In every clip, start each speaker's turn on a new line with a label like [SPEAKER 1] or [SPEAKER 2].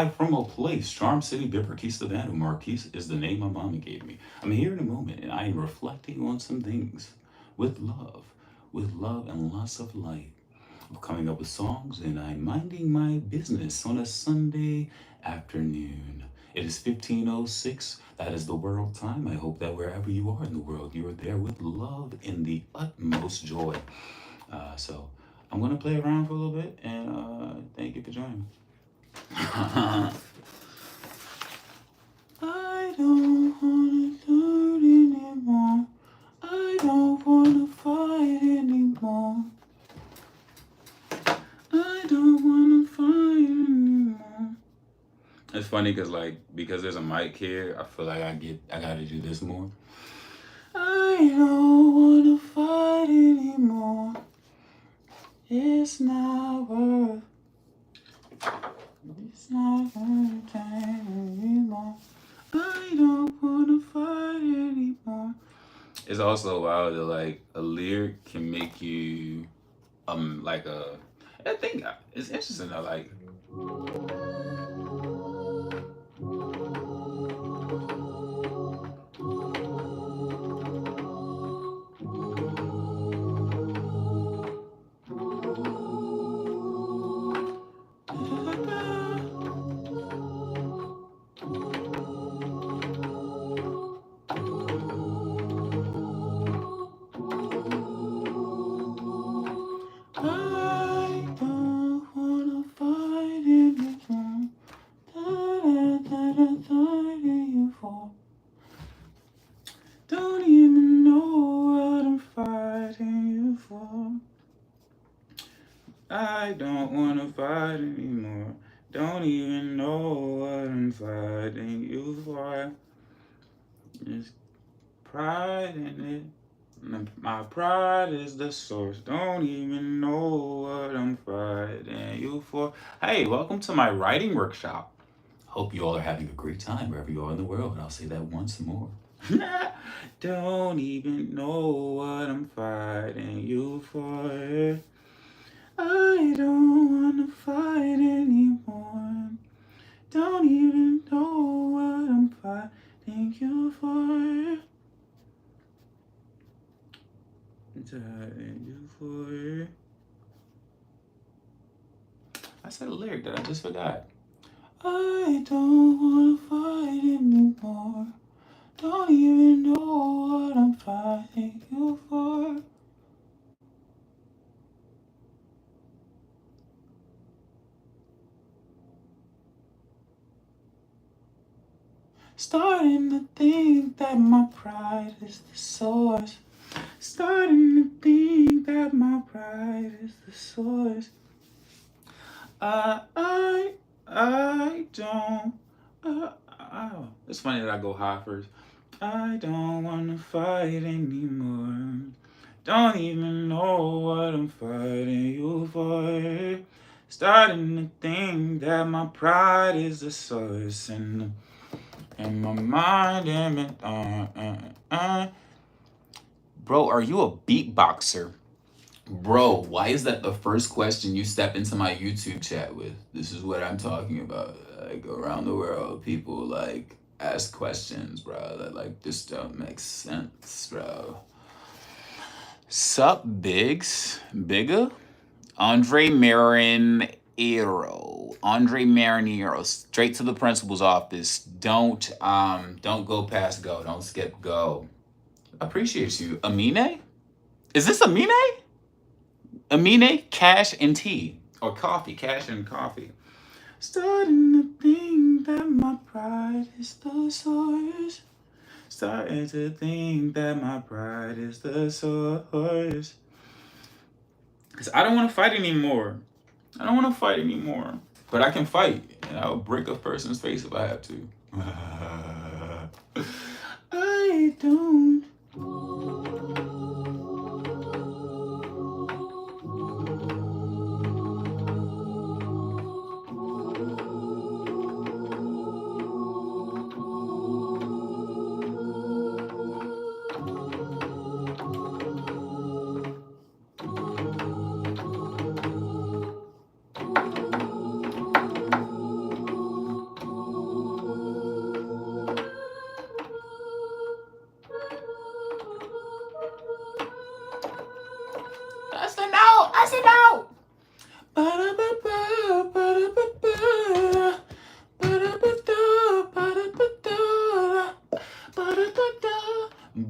[SPEAKER 1] from a place, Charm City, Biberkey, Savannah. Marquise is the name my mama gave me. I'm here in a moment and I am reflecting on some things with love and lots of light. I'm coming up with songs and I'm minding my business on a Sunday afternoon. It is 15:06. That is the world time. I hope that wherever you are in the world, you are there with love and the utmost joy. So I'm going to play around for a little bit and thank you for joining me. I don't wanna do it anymore. I don't wanna fight anymore. I don't wanna fight anymore. It's funny because because there's a mic here, I feel like I gotta do this more. I don't wanna fight anymore. It's not worth. It's not worth time anymore. I don't wanna fight anymore. It's also wild that a lyric can make you like a I think it's interesting that I don't wanna fight anymore. Fighting you for. Don't even know what I'm fighting you for. I don't wanna fight anymore. Don't even know what I'm fighting you for. There's pride in it. My pride is the source. Don't even know what I'm fighting you for. Hey, welcome to my writing workshop. Hope you all are having a great time wherever you are in the world. I'll say that once more. Don't even know what I'm fighting you for. I don't wanna fight anymore. Don't even know what I'm fighting you for. Fighting you for. I said a lyric that I just forgot. I don't wanna fight anymore. Don't even know what I'm fighting you for. Starting to think that my pride is the source. Starting to think that my pride is the source. I don't. It's funny that I go high first. I don't wanna fight anymore. Don't even know what I'm fighting you for. Starting to think that my pride is the source, and my mind Bro, are you a beatboxer? Bro, why is that the first question you step into my YouTube chat with? This is what I'm talking about. Like around the world, people ask questions, bro. That this don't make sense, bro. Sup, Biggs? Bigger? Andre Marinero. Andre Marinero. Straight to the principal's office. Don't go past go. Don't skip go. Appreciate you. Amine? Is this Amine? Amine, cash and tea. Or coffee, cash and coffee. Starting to think that my pride is the source. Starting to think that my pride is the source. Because I don't want to fight anymore. I don't want to fight anymore. But I can fight. And I'll break a person's face if I have to. I don't.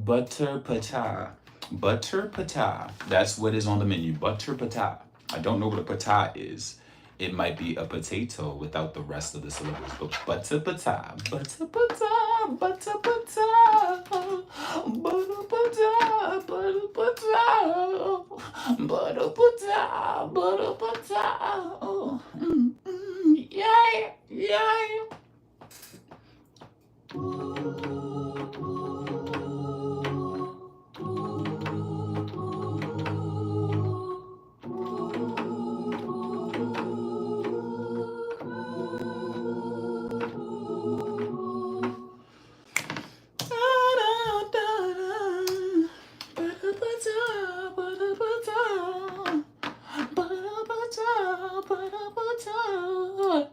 [SPEAKER 1] Butter pata. Butter pata. That's what is on the menu. Butter pata. I don't know what a pata is. It might be a potato without the rest of the syllables. But butter pata. Butter pata. Butter pata. Butter pata. Butter pata. Butter pata. Butter pata. Oh, yeah. Yeah.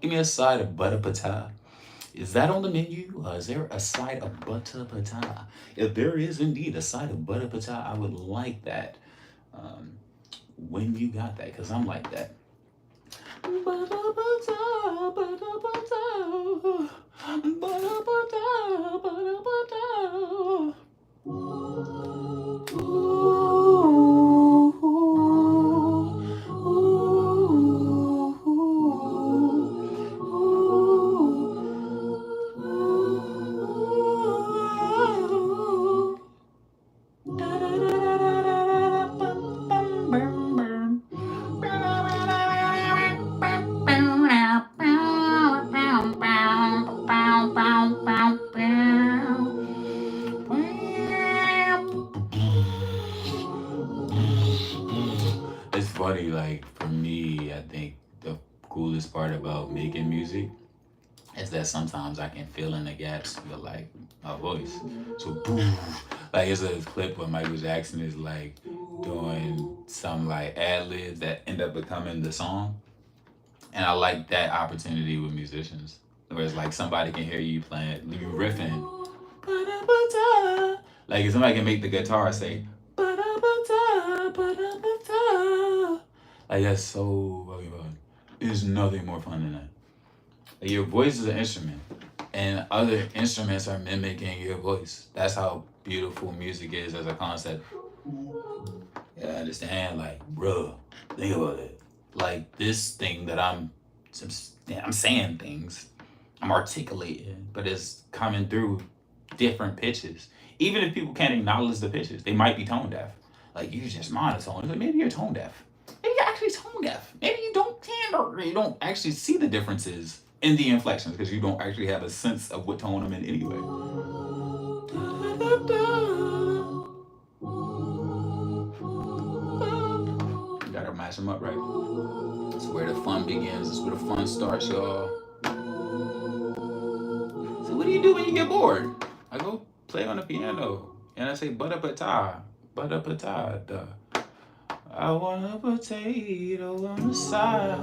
[SPEAKER 1] Give me a side of butter pata. Is that on the menu? Is there a side of butter pata? If there is indeed a side of butter pata, I would like that. When you got that, because I'm like that. Butter pata, butter pata, butter pata, butter pata. It's funny, like for me, I think the coolest part about making music is that sometimes I can fill in the gaps with like my voice. So boom, like there's a clip where Michael Jackson is like doing some like ad libs that end up becoming the song, and I like that opportunity with musicians, where it's like somebody can hear you playing, you riffing, like if somebody can make the guitar say, like that's so fucking fun. There's nothing more fun than that. Like, your voice is an instrument, and other instruments are mimicking your voice. That's how beautiful music is as a concept. Yeah, I understand. Like, bruh, think about it. Like this thing that I'm saying things, I'm articulating, but it's coming through different pitches. Even if people can't acknowledge the pitches, they might be tone deaf. Like you just monotone. Like maybe you're tone deaf. Maybe you're actually tone deaf. Maybe you don't or you don't actually see the differences in the inflections because you don't actually have a sense of what tone I'm in anyway. You gotta match them up right. It's where the fun begins. It's where the fun starts, y'all. So what do you do when you get bored? I go play on the piano and I say butter pata, butter patata. I want a potato on the side,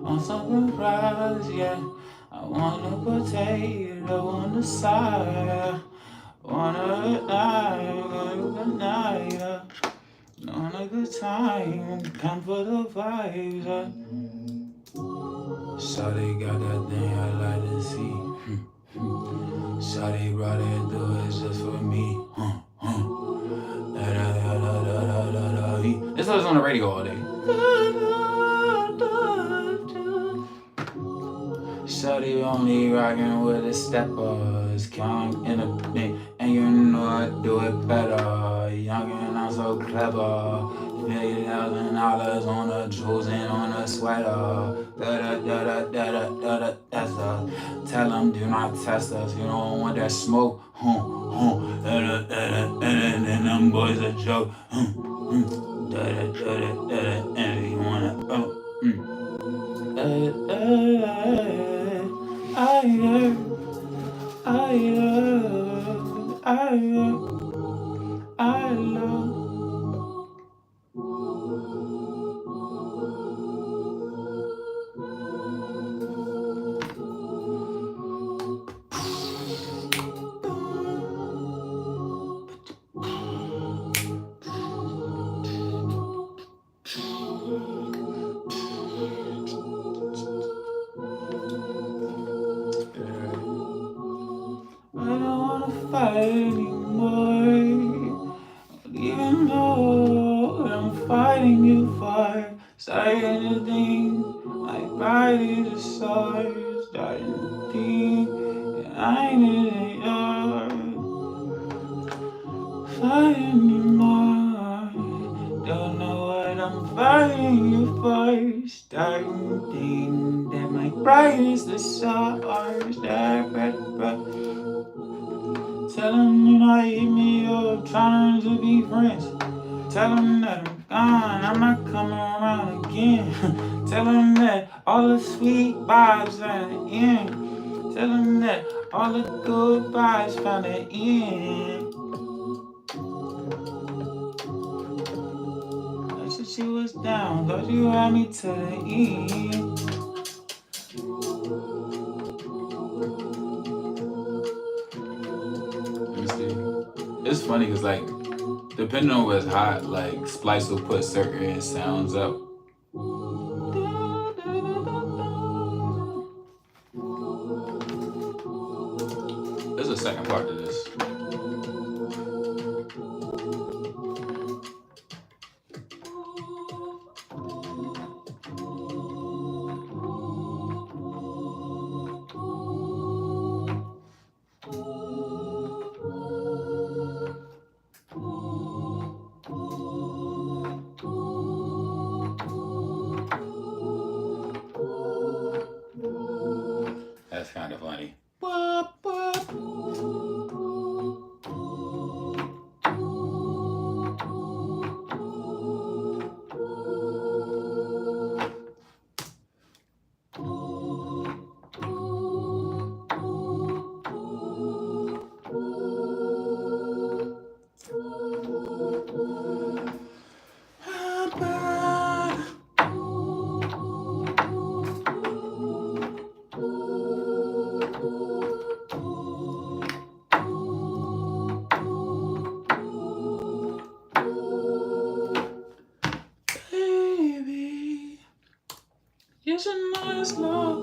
[SPEAKER 1] on some fries, yeah. I want a potato on the side, want a good night, on a good time, come for the vibes. Shawty got that thing I like to see. Shawty brought it through, it's just for me. This was on the radio all day. Shawty only rockin' with the steppers, count in a thing, and you know I do it better. Young and I'm so clever. $50,000 on the jewels and on a sweater. That's the. Tell them do not test us. You don't want that smoke. And them boys a joke. And you wanna. I love. I don't wanna fight anymore. I ain't fight anymore. Don't know what I'm fighting you for. Starting to think that my pride is the source. Tell him you not hit me up, trying to be friends. Tell him that I'm gone, I'm not coming around again. Tell him that all the sweet vibes at the end. Tell him that all the good vibes found an end. I said she was down, thought you had me to the end. Let me see. It's funny because like depending on what's hot, like Splice will put certain sounds up. There's a second part to this. That's kind of funny. Baby, you should know it's love.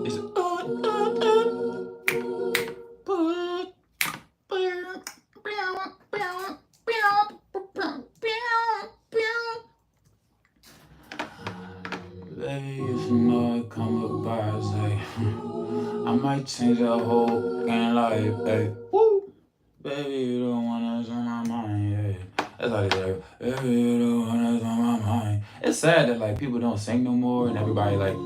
[SPEAKER 1] It's baby, if you know it come with bars, like I might change the whole fucking life, babe. Woo! Baby, you the one that's on my mind, yeah. That's how they say, baby, you the one that's on my mind. It's sad that like people don't sing no more and everybody like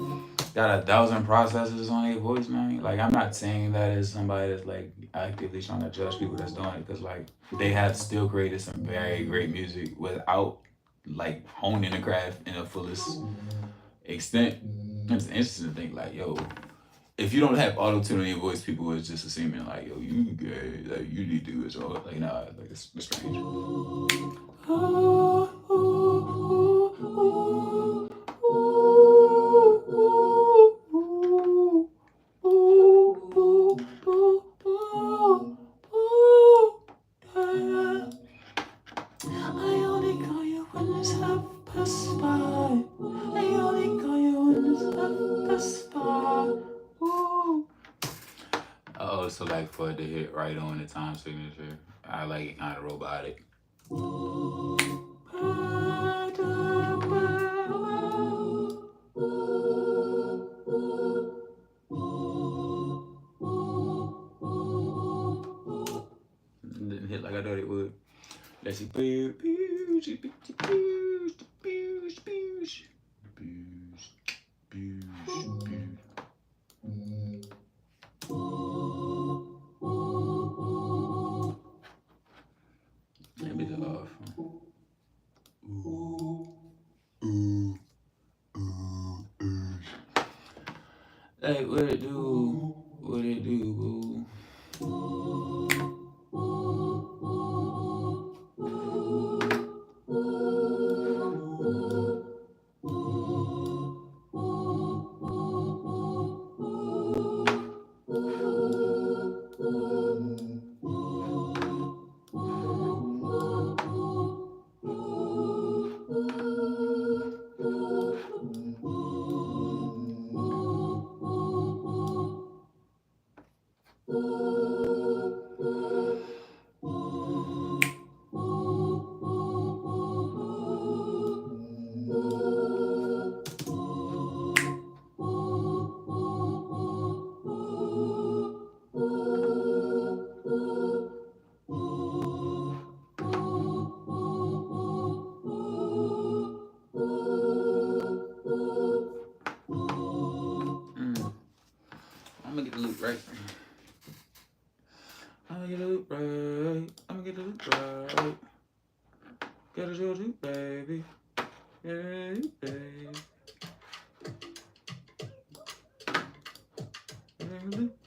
[SPEAKER 1] got 1,000 processes on their voice, man. Like I'm not saying that as somebody that's like actively trying to judge people that's doing it, because like they have still created some very great music without like honing the craft in the fullest extent. It's interesting to think like, yo, if you don't have auto tune in your voice, people would just assuming like, yo, you gay, like you need to do this, or like, nah, like it's strange. I only call you when it's 5:05. I only call you when it's 5:05. Oh, so like for it to hit right on the time signature, I like it kind of robotic. Didn't hit like I thought it would. Let's see. Let me get off. Hey, what it do? What it do, boo? I'm gonna get the loop right. I'm gonna get the loop right. I'm gonna get the loop right. Gotta do it, baby. Get it, baby.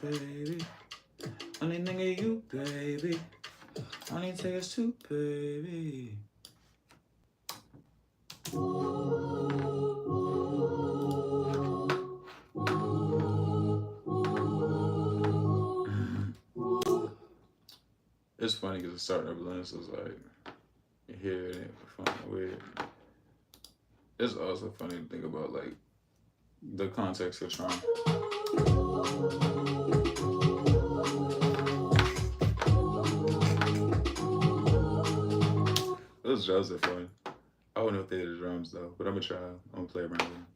[SPEAKER 1] Baby. Only nigga you, baby. Only take us to, baby. It's funny because it's starting to blend, so it's like you hear it, funny, weird. It's also funny to think about like the context you're trying. Those drums are fun. I don't know if they're the drums though, but I'm gonna try. I'm gonna play around with them.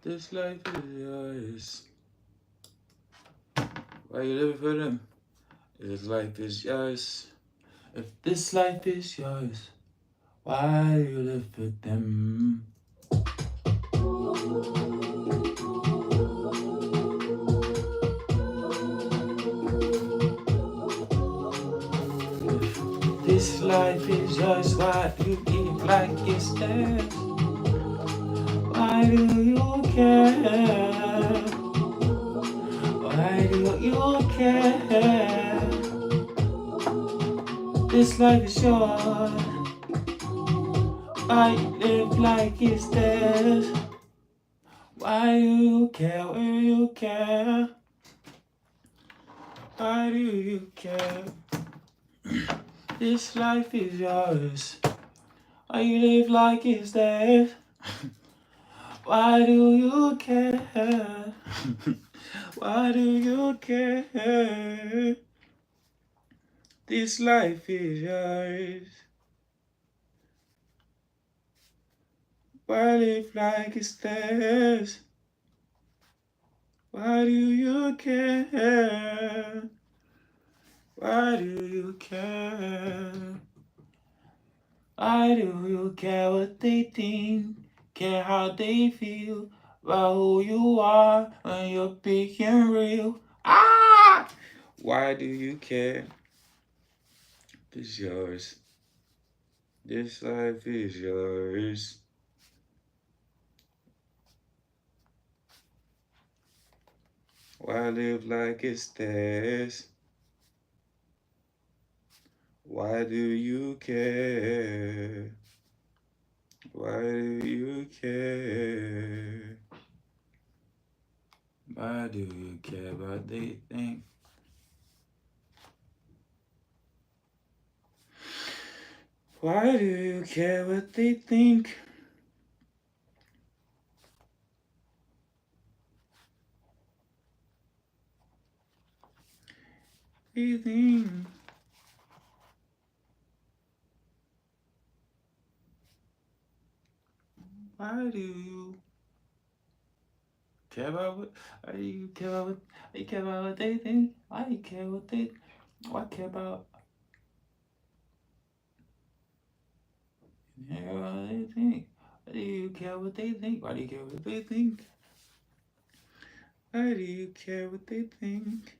[SPEAKER 1] This life is yours. Why you living for them? This life is yours. If this life is yours, why you live for them? If this life is yours, why do you live like it's theirs? Why do you care? Why do you care? This life is yours. Why live like it's theirs? Why do you care? Why do you care? Why do you care? This life is yours. Why you live like it's theirs? Why do you care? Why do you care? This life is yours. Why live like it's theirs? Why do you care? Why do you care? Why do you care what they think? Care how they feel about who you are when you're big and real? Ah! Why do you care? It's yours. This life is yours. Why live like it's theirs? Why do you care? Why do you care? Why do you care what they think? Why do you care what they think? They think. Why do you care about what? Why do you care about what? Why you care about what they think? Why you care what they? Why care about? Care about what they think? Why do you care what they think? Why do you care what they think? Why do you care what they think?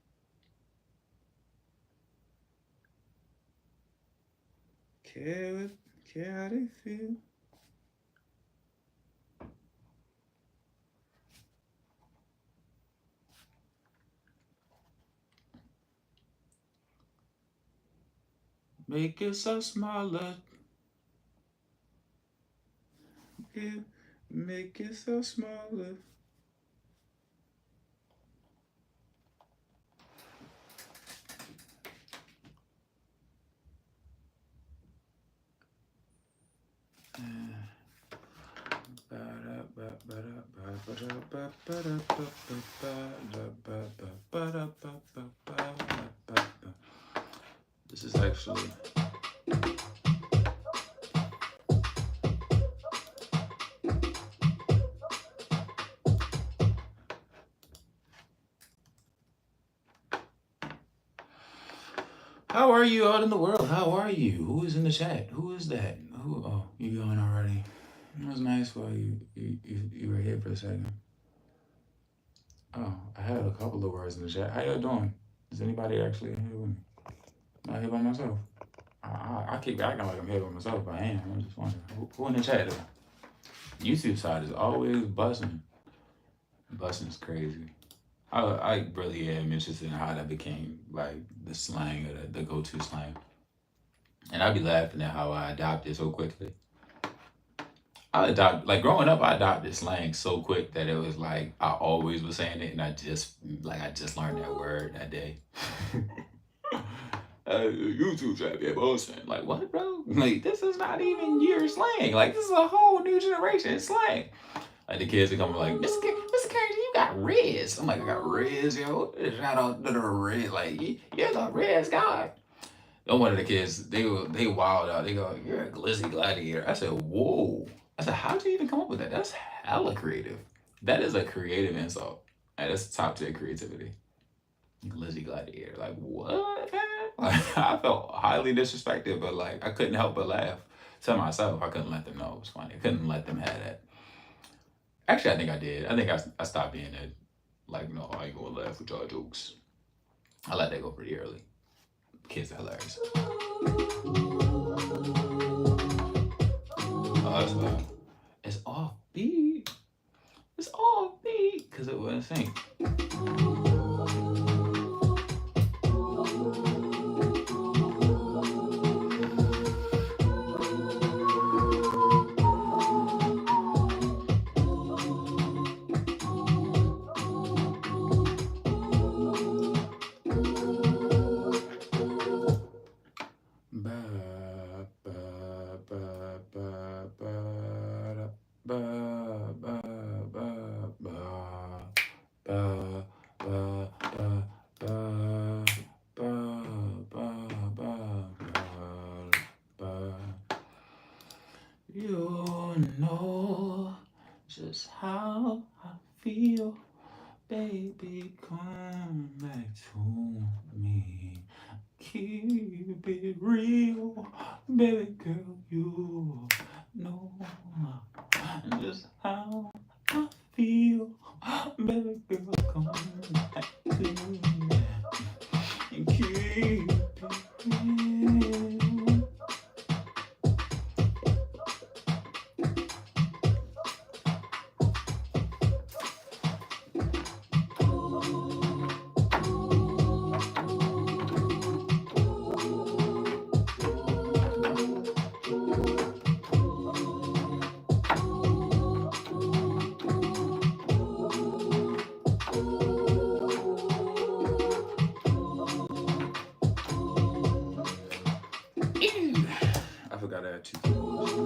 [SPEAKER 1] Care how they feel. Make yourself smaller. Yeah, make yourself smaller. This is actually. How are you out in the world? How are you? Who is in the chat? Who is that? Who? Oh, you going already? It was nice while you were here for a second. Oh, I had a couple of words in the chat. How y'all doing? Is anybody actually in here with me? Not here by myself. I keep acting like I'm here by myself, but I am. I'm just wondering. Who in the chat though? YouTube side is always buzzing. Buzzing is crazy. I really am interested in how that became like the slang or the go-to slang. And I'd be laughing at how I adopted so quickly. Like growing up, I adopted slang so quick that it was like I always was saying it, and I just learned that word that day. YouTube chat be bullshit. Like what, bro? Like this is not even your slang. Like this is a whole new generation slang. Like the kids are coming like, Mr. Curry, you got Riz. I'm like, I got Riz, yo. Shout out to the Riz. Like, you're the Riz guy. Then one of the kids, they wild out. They go, you're a glizzy gladiator. I said, whoa. I said, how'd you even come up with that? That's hella creative. That is a creative insult. And that's top tier creativity. Glizzy gladiator. Like, what? Like, I felt highly disrespected, but like I couldn't help but laugh to myself. I couldn't let them know it was funny. I couldn't let them have that. Actually, I think I did. I think I stopped being that. Like, no, I ain't gonna laugh with y'all jokes. I let that go pretty early. Kids are hilarious. Oh, that's fine. It's off beat. It's off beat because it wouldn't sync. You know just how I feel, baby, come back to me. Keep it real, baby girl, you know just how I feel, baby girl, come back to me. And keep it real. I forgot I had two keyboards.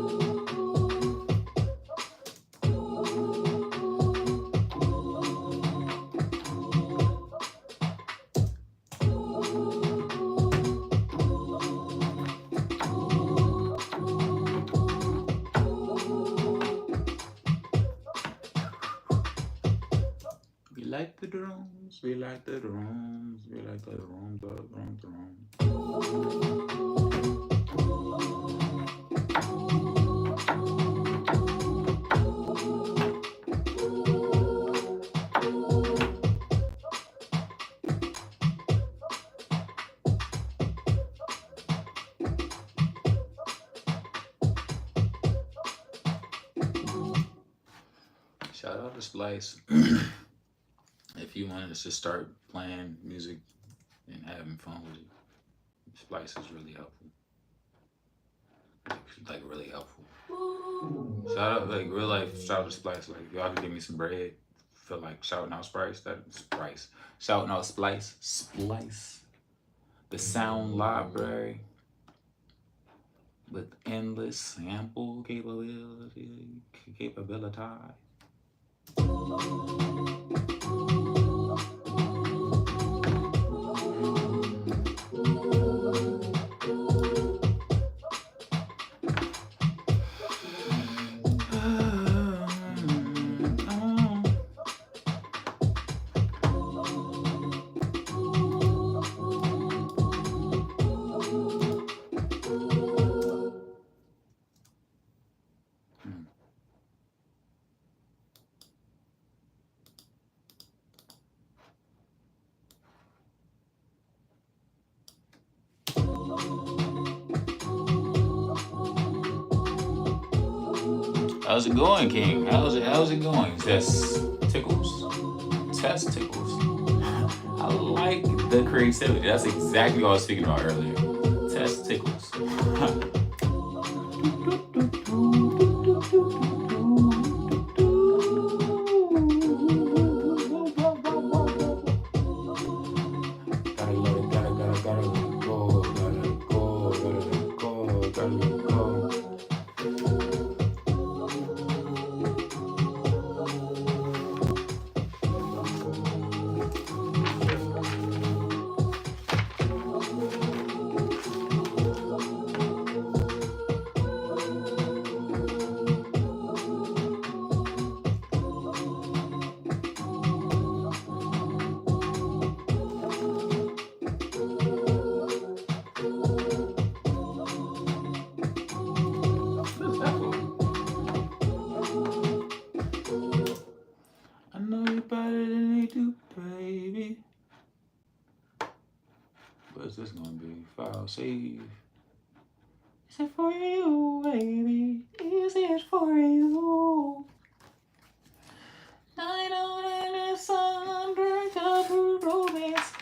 [SPEAKER 1] We like the drums, we like the drums, we like the drums, the drums, the drums. Shout out to Splice. If you wanted to just start playing music and having fun with it, Splice is really helpful. Like really helpful. Shout out, like real life, shout out to Splice. Like if y'all can give me some bread, feel like shouting out Splice, Splice. Shouting out Splice. Splice. The sound library with endless sample capability. How's it going, King? How's it going? Test tickles. Test tickles. I like the creativity. That's exactly what I was speaking about earlier. Test tickles. Gotta let it, gotta let it go, gotta let it go, gotta let it go, gotta let it go. I know you better than they do, baby. What's this gonna be? File save. Is it for you, baby? Is it for you? I don't let the sun break up your romance.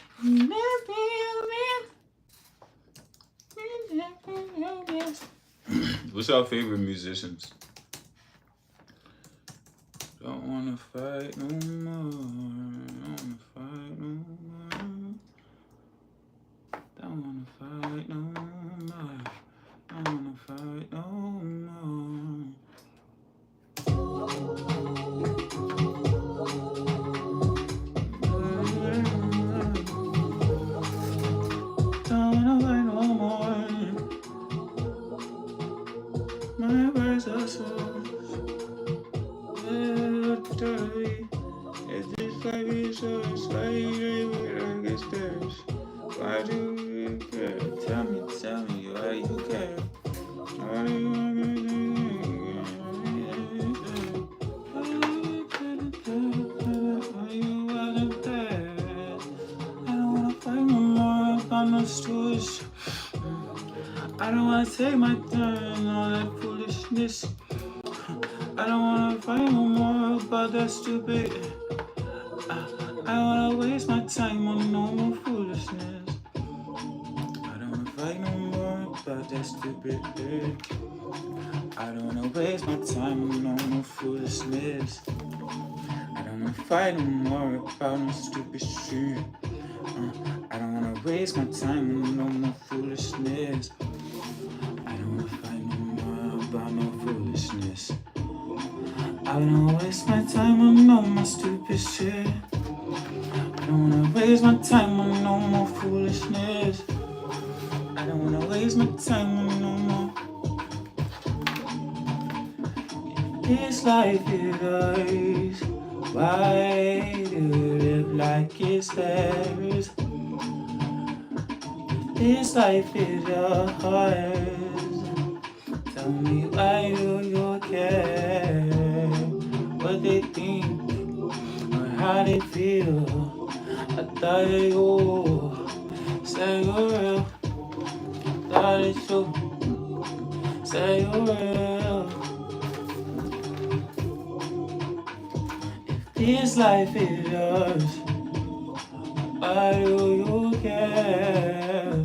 [SPEAKER 1] What's your favorite musicians? Don't wanna fight no more. Don't wanna fight no more. Don't wanna fight no more. Don't wanna fight no more. Don't wanna fight no more. My words are so dirty. Is this life is so exciting? I guess there's. Why do you care? Tell me why you care. Why do you want I don't wanna take my turn on that foolishness. I don't wanna fight no more about that stupid. I don't wanna waste my time on no more foolishness. I don't wanna fight no more about that stupid. I don't wanna waste my time on no more foolishness. I don't wanna fight no more about no stupid shit. I don't wanna waste my time on no more foolishness. I don't wanna fight no more about no foolishness. I don't wanna waste my time on no more stupid shit. I don't wanna waste my time on no more foolishness. I don't wanna waste my time on no more. This life is ours. Why do you live like it's theirs? This life is yours. Tell me why do you care? What they think or how they feel. I thought you say you're real. I thought it's you. Say you're real. If this life is yours, why do you care?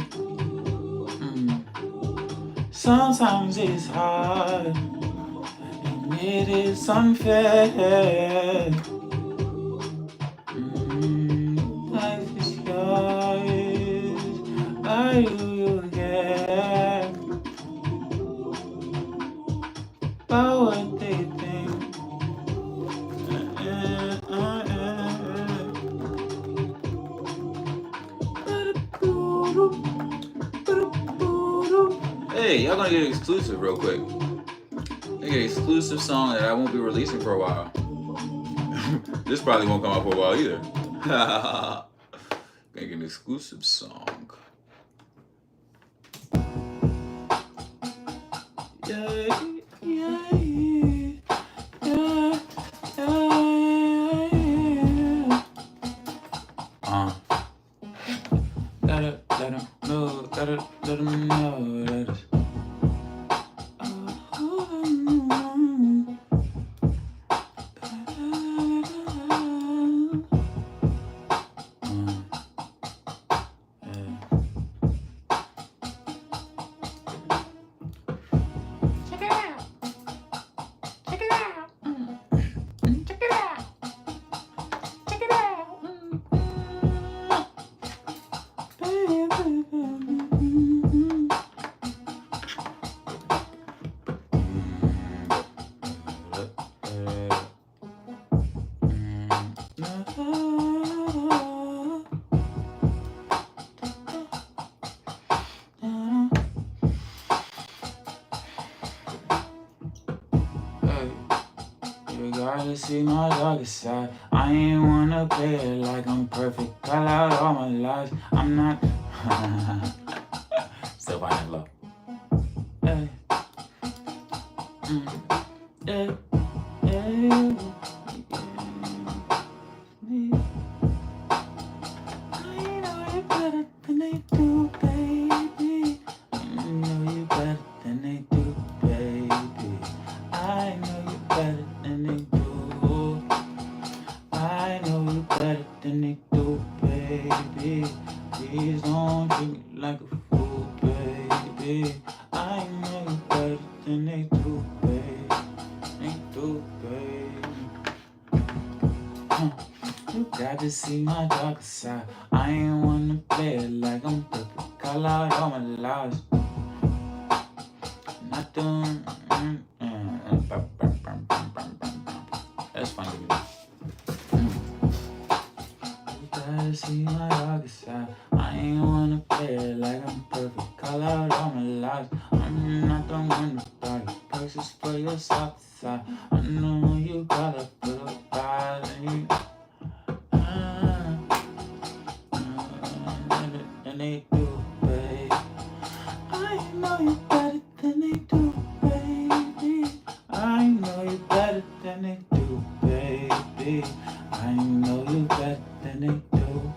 [SPEAKER 1] Sometimes it's hard, and it is unfair. Life is yours, why do you care about what they think? Hey, y'all gonna get an exclusive real quick. I get an exclusive song that I won't be releasing for a while. This probably won't come out for a while either. Gonna get an exclusive song. Yeah, yeah, yeah, yeah. Gotta let 'em know, gotta let 'em know that it's you gotta see my darkest side. I ain't wanna play it like I'm perfect. Call out all my lies. I'm not. Still finding love. Hey. Yeah. Yeah. I know you better than they do, baby. I know you better than they do, baby. I know you better than they do. I know you better than they do, baby. Please don't treat me like a fool, baby. I know you better than they do, baby. They do, baby. You got to see my dark side. I ain't wanna play it like I'm perfect. Call out all my lies. Not doing. That's funny to me. You gotta see my dark side. I ain't wanna play it like I'm perfect. Call out all my lies. I'm not the one to buy prices for your soft side. I know you gotta put up by me. And they do, babe. I know you better than they do, baby. I know you better than they do, baby. I know you better than they do.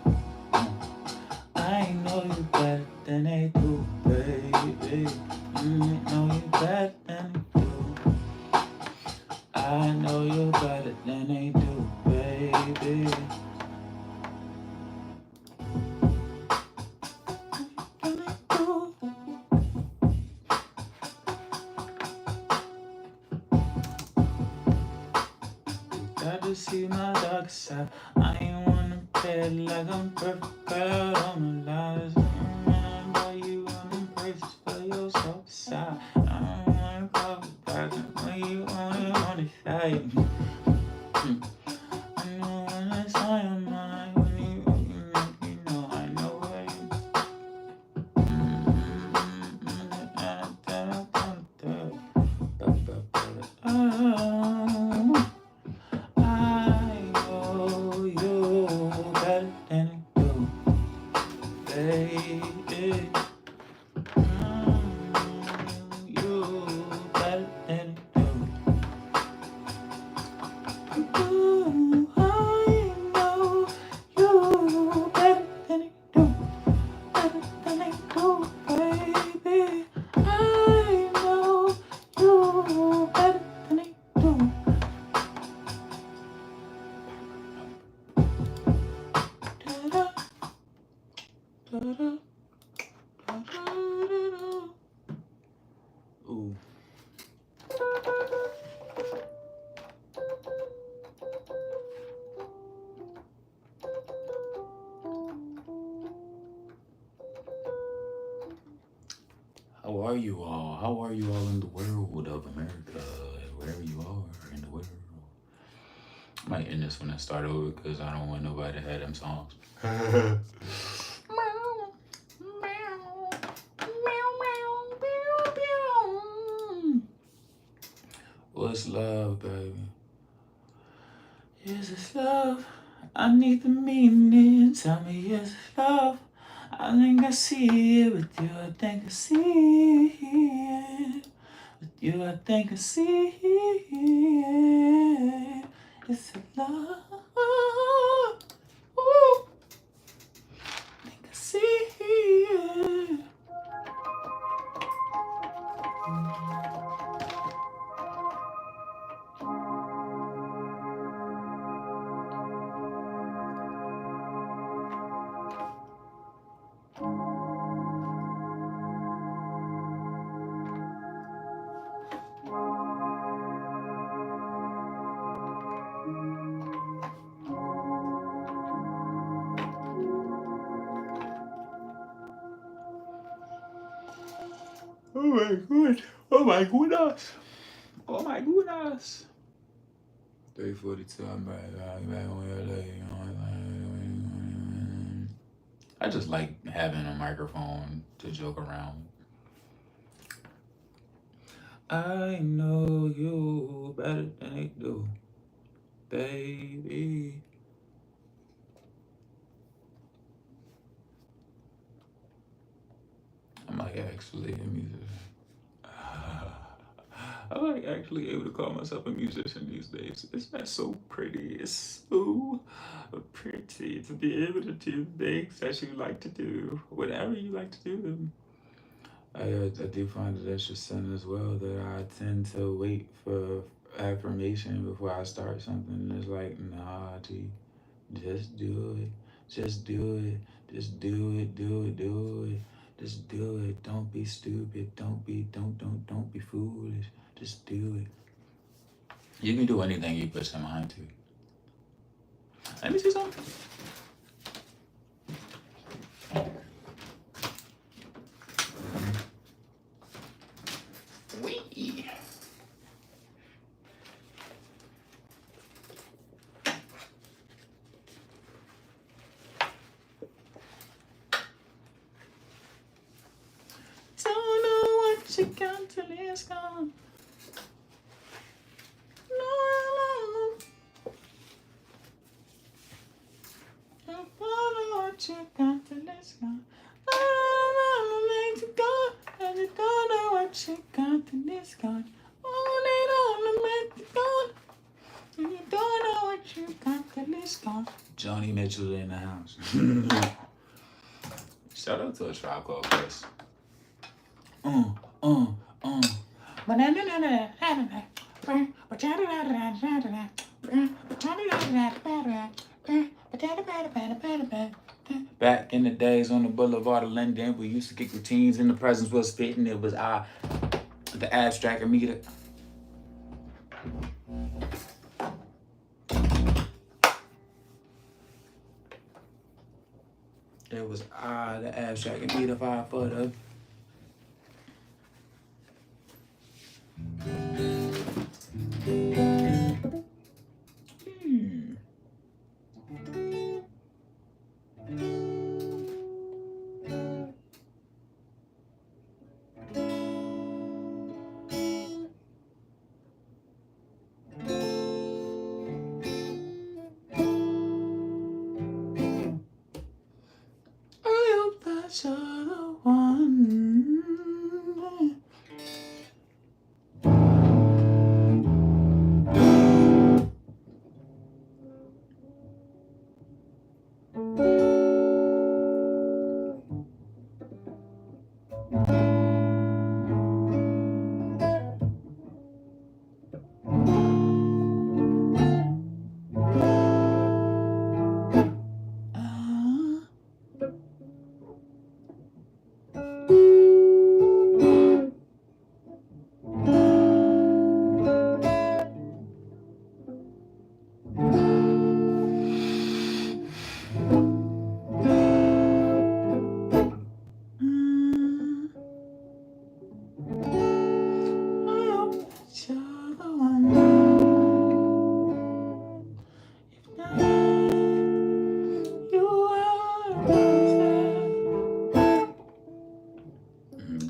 [SPEAKER 1] I know you better than they do, baby. I know you better than they do. I know you better than they do, baby. Got to see my dark side. I ain't wanna play it like I'm perfect. Cut out all my lies. Remember you wanna praises for your soft side. I don't wanna call it back when you on the side. I know when it's on your mind, when you know I know where you. Ooh. How are you all? How are you all in the world of America? Wherever you are in the world. I might end this one and start over because I don't want nobody to have them songs. it's love, baby. Is this love? I need the meaning. Tell me, is this love? I think I see it with you. I think I see it with you. I think I see it. Is it love? Ooh, I think I see it. Oh my god. Oh my goodness. Oh my goodness. 3:42. I'm back on your leg. I just like having a microphone to joke around. I know you better than they do, baby. I'm like actually a musician. I'm like actually able to call myself a musician these days. Isn't that so pretty? It's so pretty to be able to do things that you like to do, whatever you like to do them. I do find it interesting as well that I tend to wait for affirmation before I start something. It's like, nah, T, just do it. Just do it. Just do it. Do it. Do it. Just do it. Don't be stupid. Don't be foolish. Just do it. You can do anything you put your mind to. Let me see something. Wee. Don't know what you got till it's gone. No. Don't know what you got till it's gone. No, let it go. And you don't know what you got till it's gone. Oh, they don't let it go. And you don't know what you got till it's gone. Johnny Mitchell in the house. Shout out to a Tribe Called Quest. Back in the days on the Boulevard of London, we used to get routines and the presence was fitting. It was the abstract meter. It was the abstract meter 5 foot up. I hope that you're the one.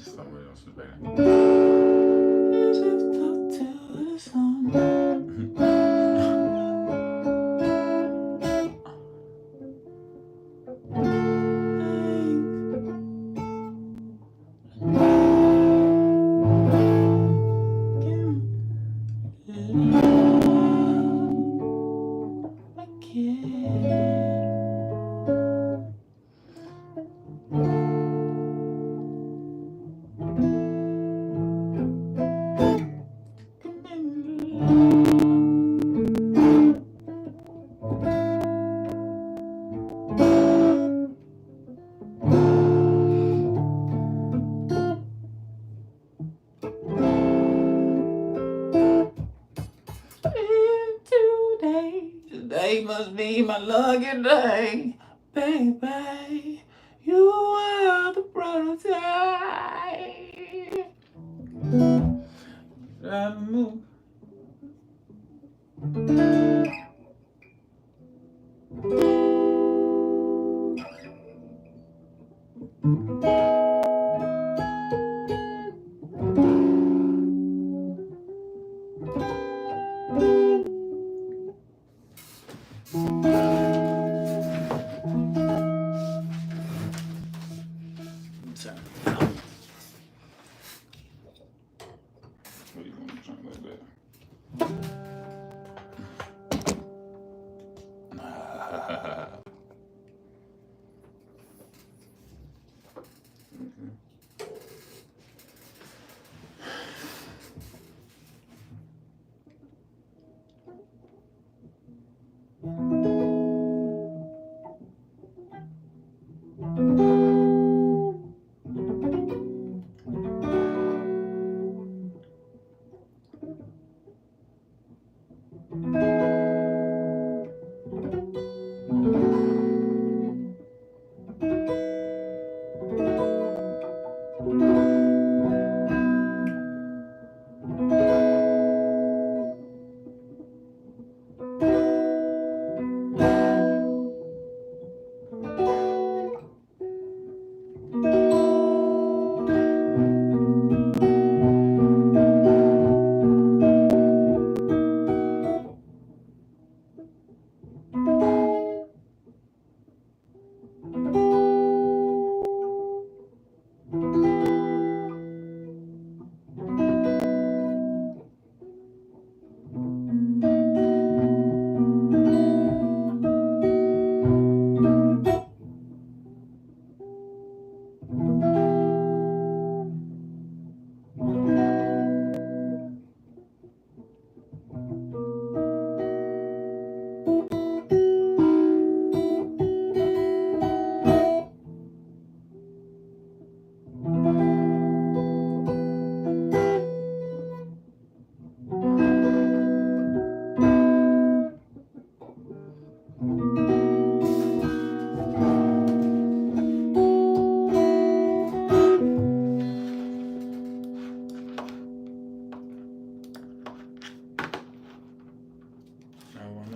[SPEAKER 1] Somewhere else is better. Today must be my lucky day. Baby, you are the prototype. Gotta move. Sorry. What do you want to drink like that?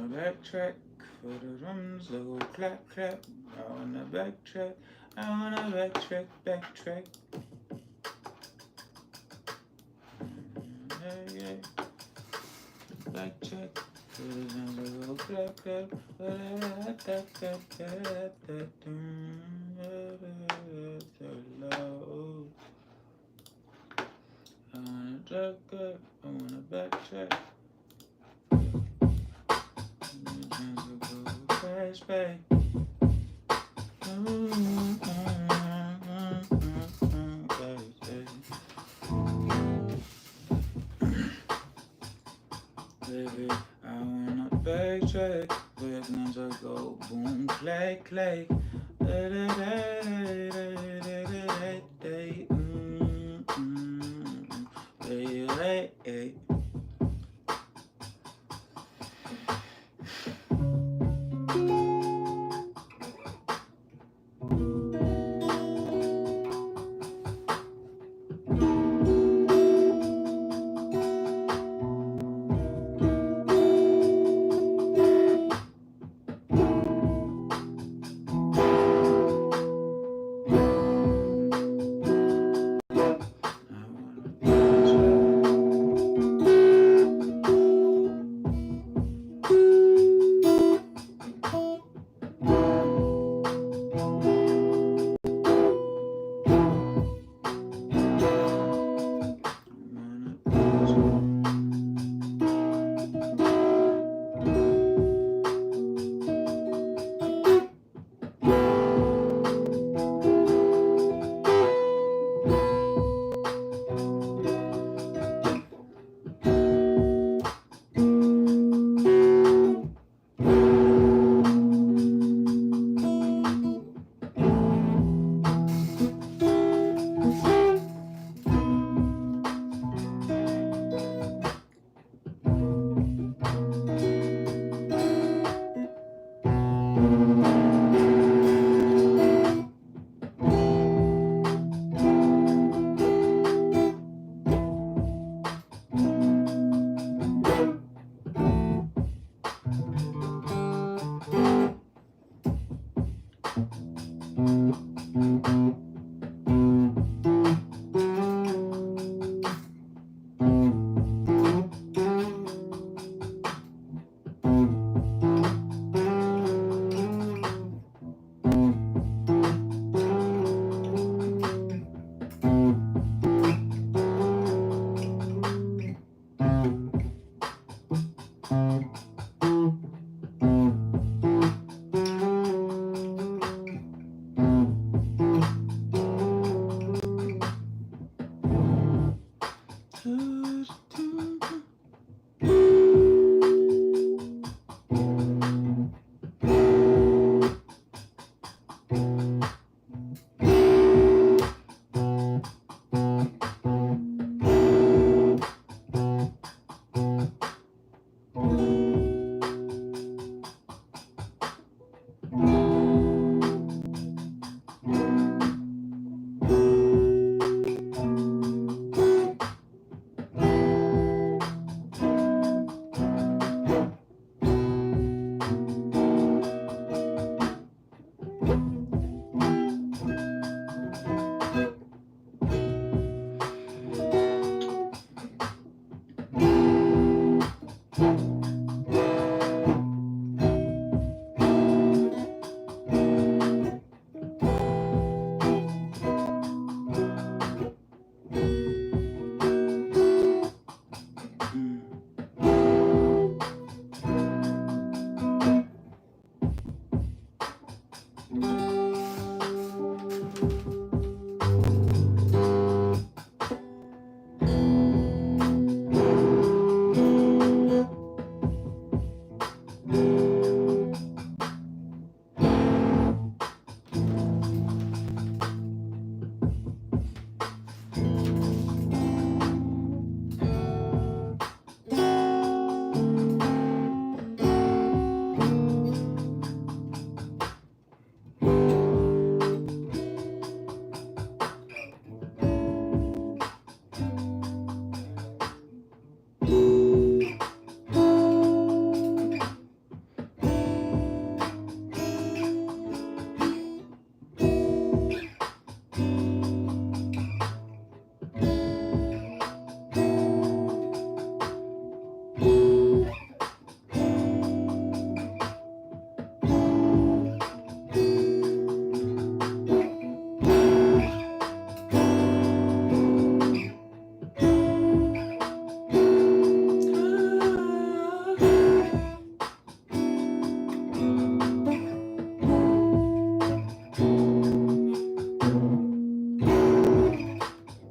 [SPEAKER 1] Backtrack for the drums, go clap clap. I wanna backtrack, I wanna backtrack, backtrack. Yeah, yeah. Backtrack for the drums, go clap clap. So low. I wanna track up, I wanna backtrack. Flashback. Baby, I wanna backtrack. We're gonna go boom, clay, clay.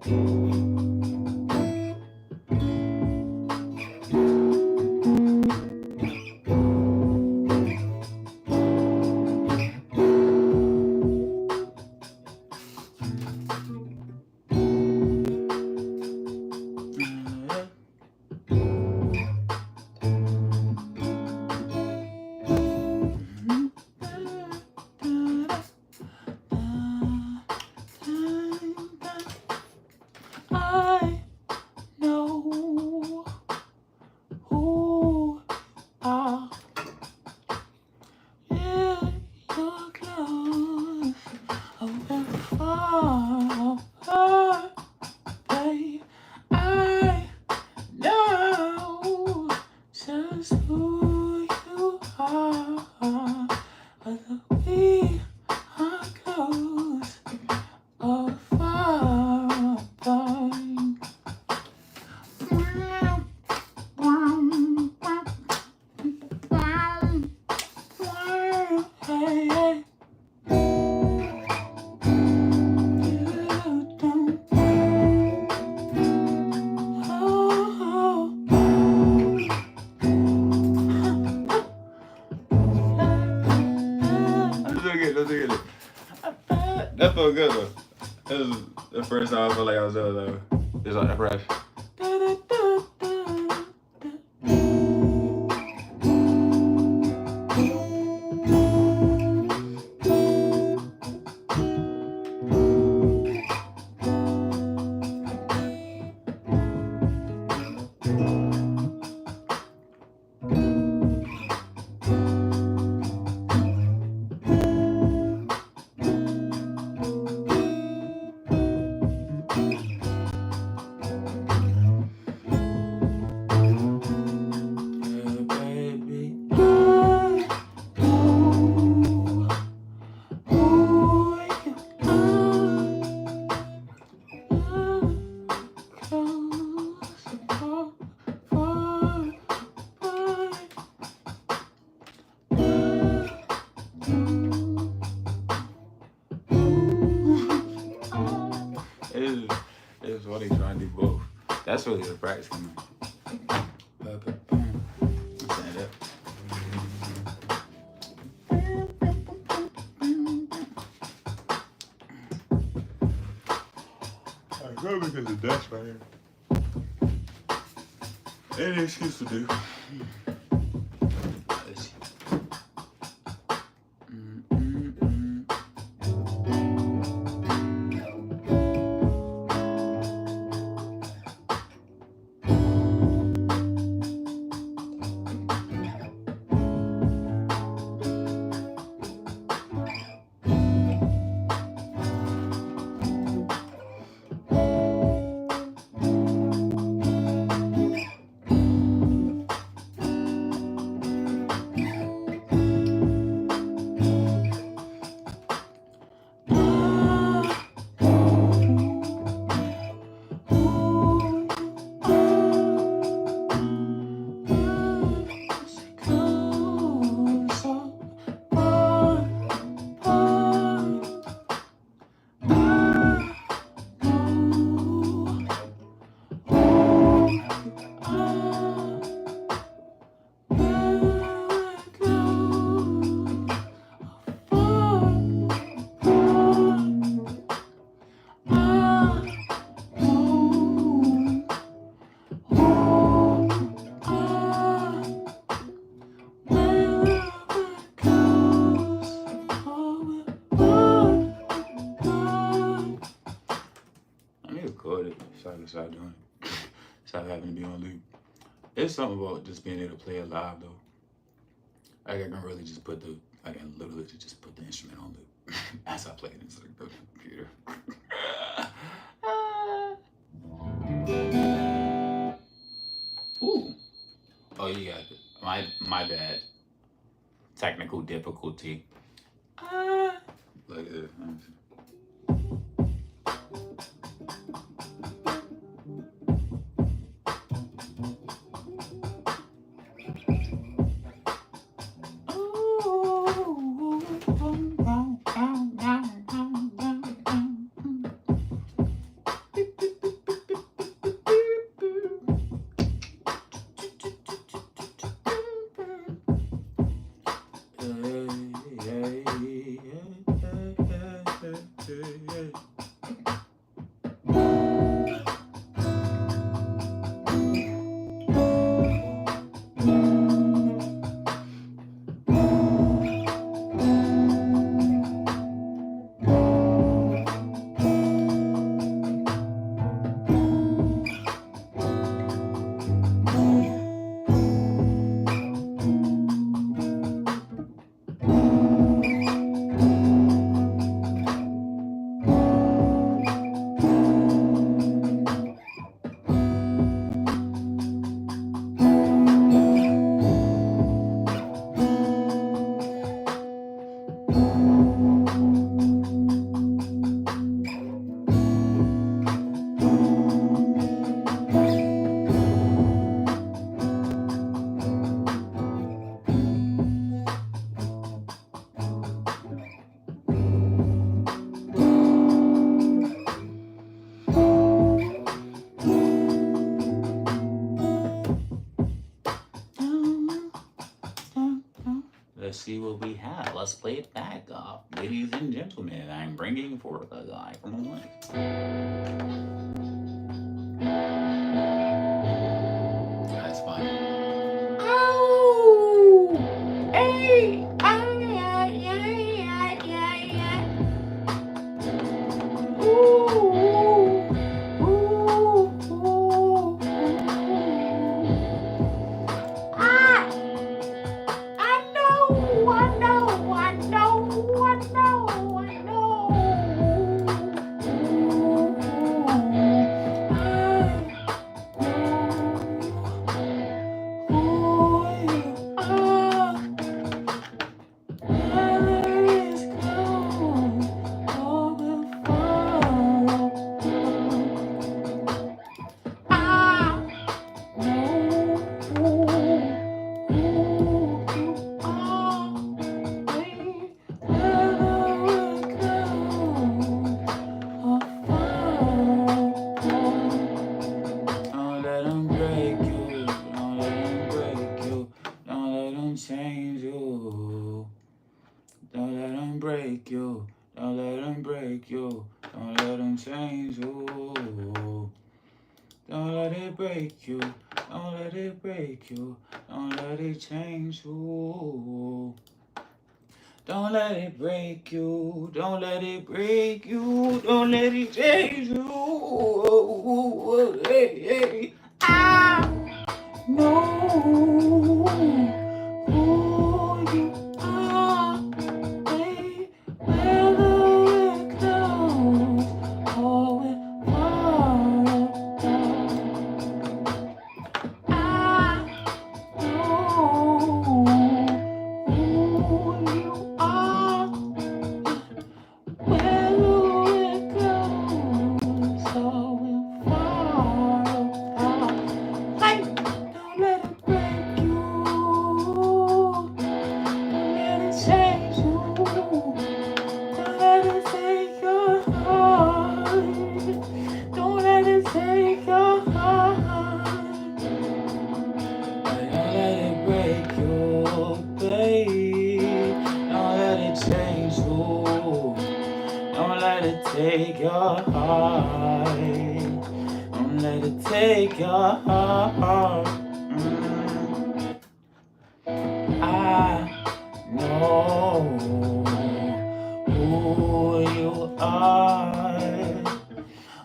[SPEAKER 1] I know who are in your clothes. Oh, far apart, babe. I know just who you are. Whether we are close or far apart. Hey, hey. You don't. Oh, let's do it again. Let's do it again. That felt good though. That was the first time I felt like I was just like that fresh. It's what they trying to do both. That's really the practice coming. I go because of Dutch right here. Any excuse to do. Let's see. Record it so I can start doing it. Stop having to be on loop. It's something about just being able to play it live though. Like I can really just I can literally just put the instrument on loop as I play it into the computer. Ooh. Oh yeah, my bad. Technical difficulty. Like this. see what we have. Let's play it back up. Ladies and gentlemen, I'm bringing forth a guy from the west. That's fine. Oh! Hey! Change you. Don't let them break you. Don't let them break you. Don't let them change you. Don't let it break you. Don't let it break you. Don't let it change you. Don't let it break you. Don't let it break you. Don't let it change you. Hey, hey. I know who you are. Hey, whether it comes or it falls. I know who you are. Whether it comes or it falls. Hey, don't let it break you. Don't let it change you. Don't let it take your heart. Don't let it take your heart. Don't let it break you, babe. Don't let it change you. Don't let it take your heart. Don't let it take your heart. I know who you are.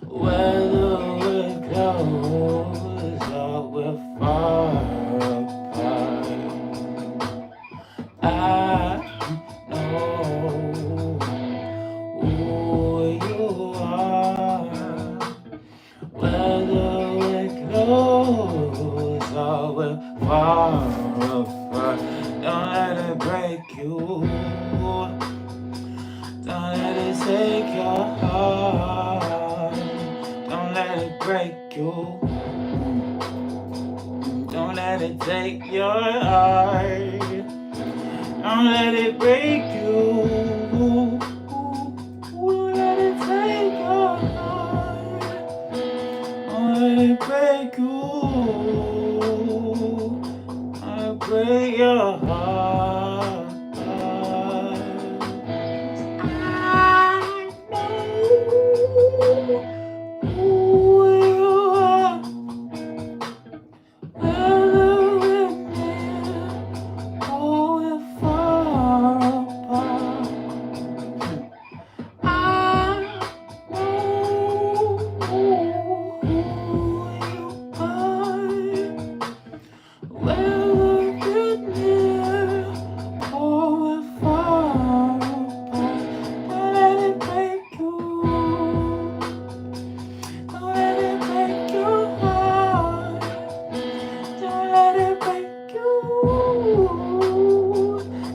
[SPEAKER 1] Whether we're close or we're far apart, I know who you are. Whether we're close or we're far apart, don't let it break you. Don't let it take your heart. Don't let it break you. Don't let it take your heart. Don't let it break you. Don't let it take your heart. Don't let it break you. Don't let it break your heart. I know who you are. Whether we're near or we're far apart, I know who you are. Whether we're near or we're far apart, don't let it break you. Don't let it break your heart. Don't let it break you.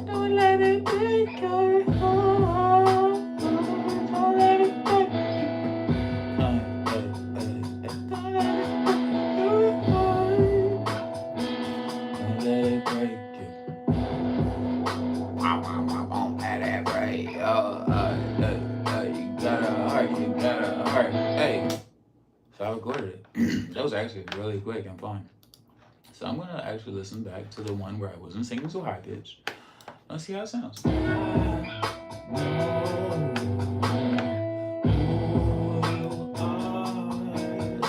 [SPEAKER 1] Don't let it break your heart. Don't let it break you. Don't let it break your heart. Don't let it break you. Let it break you. You got a heart. You got a heart. Hey. So I recorded it. That was actually really quick and fun. So I'm gonna actually listen back to the one where I wasn't singing so high pitched. Let's see how it sounds. Let's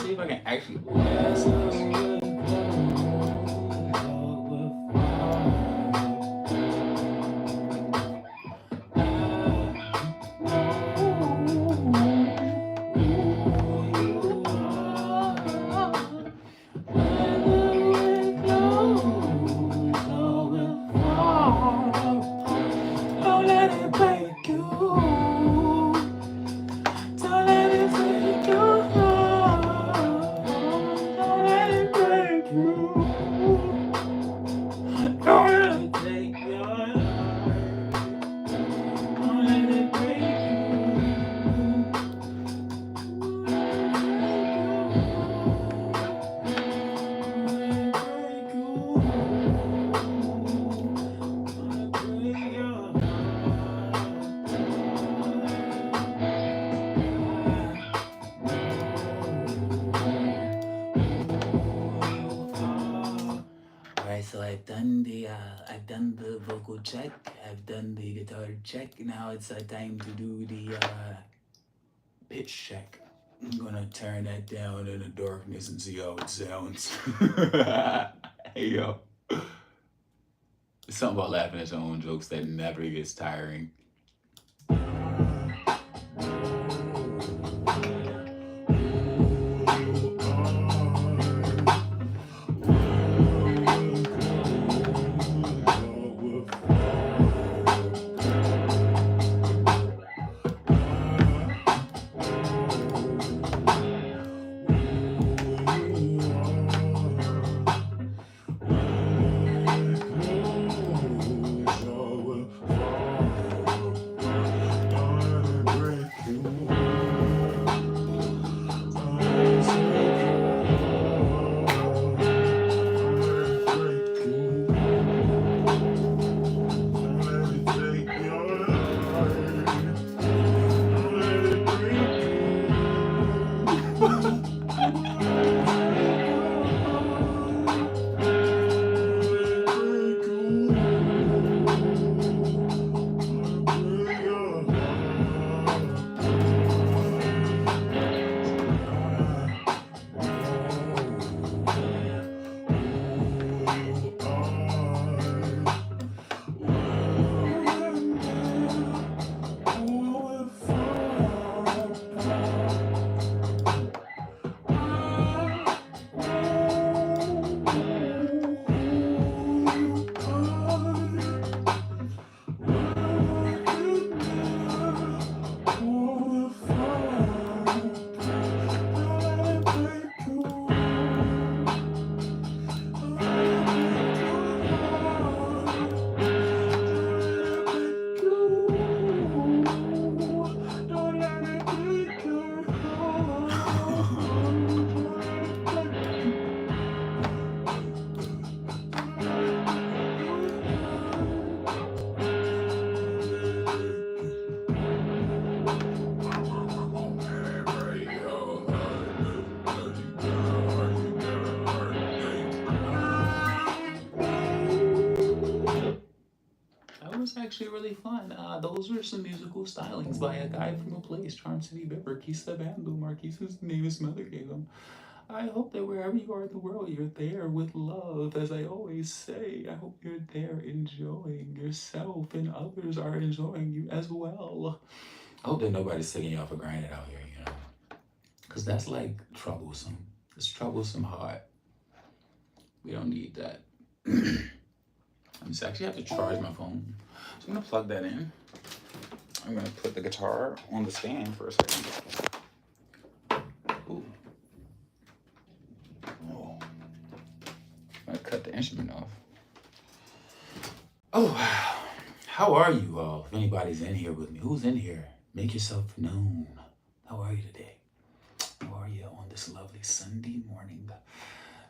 [SPEAKER 1] see if I can actually last this. Don't let it break you. Don't let it break you. Don't let it break you. Don't let it take your heart. Don't let it break Alright, so I've done the vocal check, I've done the guitar check. Now it's time to do the pitch check. I'm gonna turn that down in the darkness and see how it sounds. Hey yo, it's something about laughing at your own jokes that never gets tiring. That was actually really fun. Those were some musical stylings by a guy from a place, Charm City, Marquise Bando. Marquise's name is Mother Galen. I hope that wherever you are in the world, you're there with love. As I always say, I hope you're there enjoying yourself and others are enjoying you as well. I hope that nobody's taking y'all for granted out here, you know? Because that's like troublesome. It's troublesome hard. We don't need that. I just actually have to charge my phone. So I'm gonna plug that in. I'm gonna put the guitar on the stand for a second. Ooh. Oh. I'm gonna cut the instrument off. Oh, how are you all? If anybody's in here with me, who's in here? Make yourself known. How are you today? How are you on this lovely Sunday morning?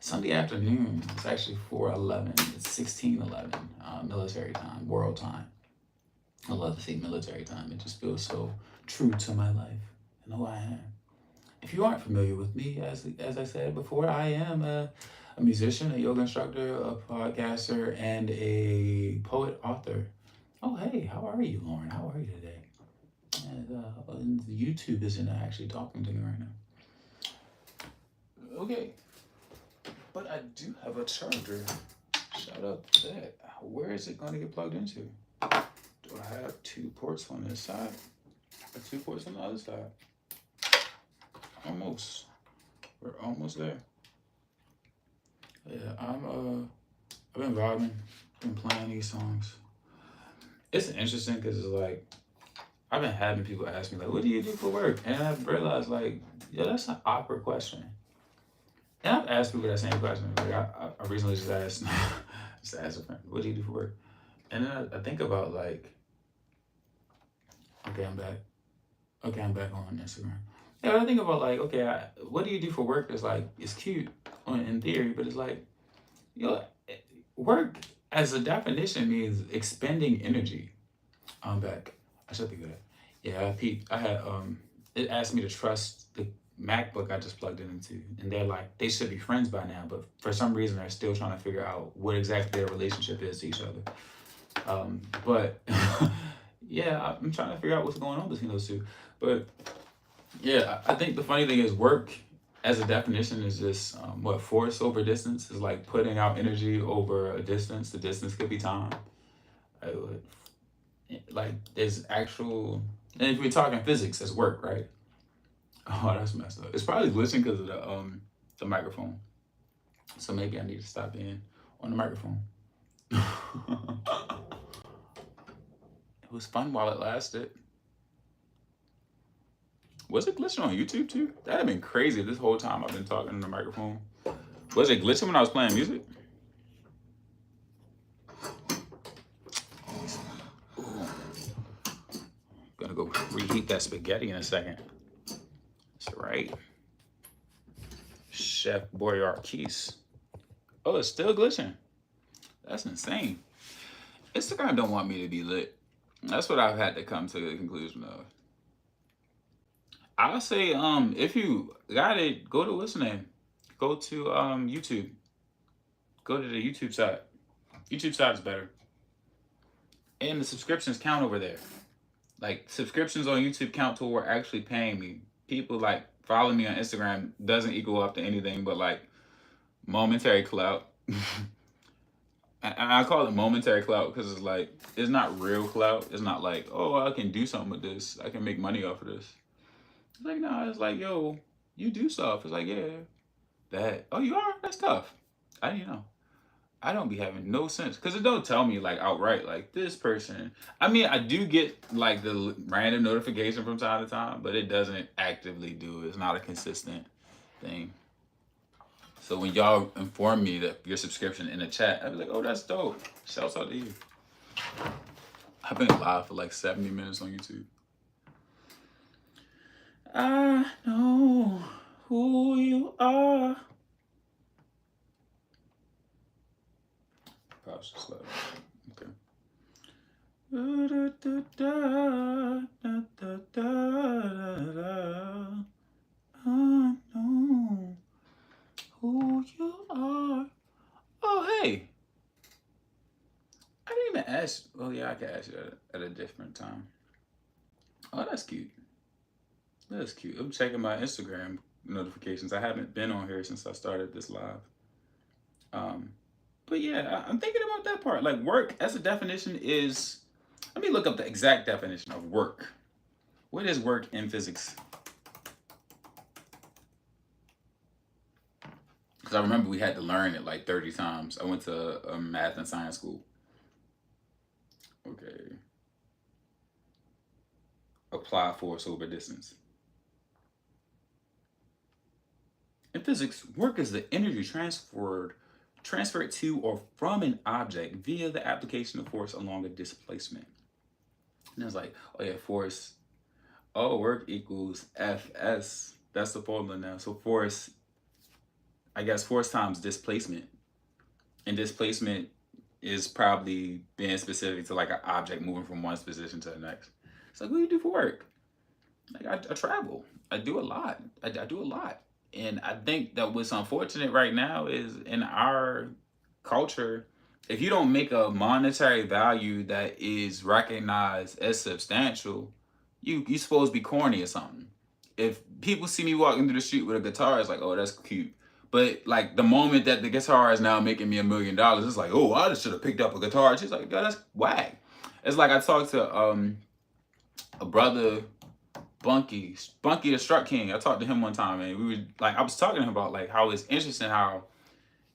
[SPEAKER 1] Sunday afternoon. It's actually 4:11. It's 16:11. Military time, world time. I love to say military time. It just feels so true to my life and who I am. If you aren't familiar with me, as I said before, I am a musician, a yoga instructor, a podcaster, and a poet author. Oh, hey, how are you, Lauren? How are you today? And YouTube isn't actually talking to me right now. Okay, but I do have a charger. Shout out to that. Where is it going to get plugged into? Do I have two ports on this side or two ports on the other side? Almost. We're almost there. Yeah, I've been vibing, been playing these songs. It's interesting because it's like I've been having people ask me like, "What do you do for work?" And I've realized like, yeah, that's an awkward question. And I've asked people that same question. Like I recently just asked, just asked a friend, "What do you do for work?" And then I think about like, okay, I'm back. Okay, I'm back on Instagram. Yeah, but I think about like, okay, what do you do for work? It's like it's cute in theory, but it's like, you know, work as a definition means expending energy. I'm back. I should be good. Yeah, Pete. I had it asked me to trust the MacBook I just plugged it into, and they're like they should be friends by now, but for some reason they're still trying to figure out what exactly their relationship is to each other. But yeah, I'm trying to figure out what's going on between those two. But yeah, I think the funny thing is work as a definition is just what force over distance is like putting out energy over a distance. The distance could be time. Uh, like there's actual, and if we're talking physics, that's work, right? Oh, that's messed up. It's probably glitching because of the microphone. So maybe I need to stop in on the microphone. It was fun while it lasted. Was it glitching on YouTube too? That'd have been crazy this whole time I've been talking on the microphone. Was it glitching when I was playing music? Ooh. Gonna go reheat that spaghetti in a second. That's right. Chef Boyardee. Oh, it's still glitching. That's insane. Instagram don't want me to be lit. That's what I've had to come to the conclusion of. I'll say, if you got it, go to what's the name? Go to YouTube. Go to the YouTube side. YouTube side is better. And the subscriptions count over there. Like subscriptions on YouTube count to where actually paying me. People like following me on Instagram doesn't equal up to anything but like momentary clout. And I call it momentary clout because it's like it's not real clout. It's not like, oh, I can do something with this. I can make money off of this. It's like, no, it's like, yo, you do stuff. It's like, yeah, that. Oh, you are? That's tough. I didn't know. I don't be having no sense because it don't tell me like outright like this person. I mean, I do get like the random notification from time to time, but it doesn't actively do it. It's not a consistent thing. So when y'all inform me that your subscription in the chat, I'd be like, oh, that's dope. Shouts out to you. I've been live for like 70 minutes on YouTube. I know who you are. Probably should slow. Okay. I know who you are. Oh, hey. I didn't even ask. Well, yeah, I could ask you at a different time. Oh, that's cute. That's cute. I'm checking my Instagram notifications. I haven't been on here since I started this live. Um, but yeah, I'm thinking about that part. Like work as a definition is. Let me look up the exact definition of work. What is work in physics? Because I remember we had to learn it like 30 times. I went to a math and science school. Okay. Apply force over distance. In physics, work is the energy transferred to or from an object via the application of force along a displacement. And it's like, oh yeah, force. Oh, work equals Fs. That's the formula now. So force, I guess force times displacement. And displacement is probably being specific to like an object moving from one position to the next. It's like, what do you do for work? Like I travel. I do a lot. I do a lot. And I think that what's unfortunate right now is in our culture, if you don't make a monetary value that is recognized as substantial, you supposed to be corny or something. If people see me walking through the street with a guitar, it's like, oh, that's cute. But like the moment that the guitar is now making me $1 million, it's like, oh, I just should have picked up a guitar. She's like, yo, that's whack. It's like I talked to a brother, Bunky the Struck King. I talked to him one time, and we were like, I was talking to him about like how it's interesting how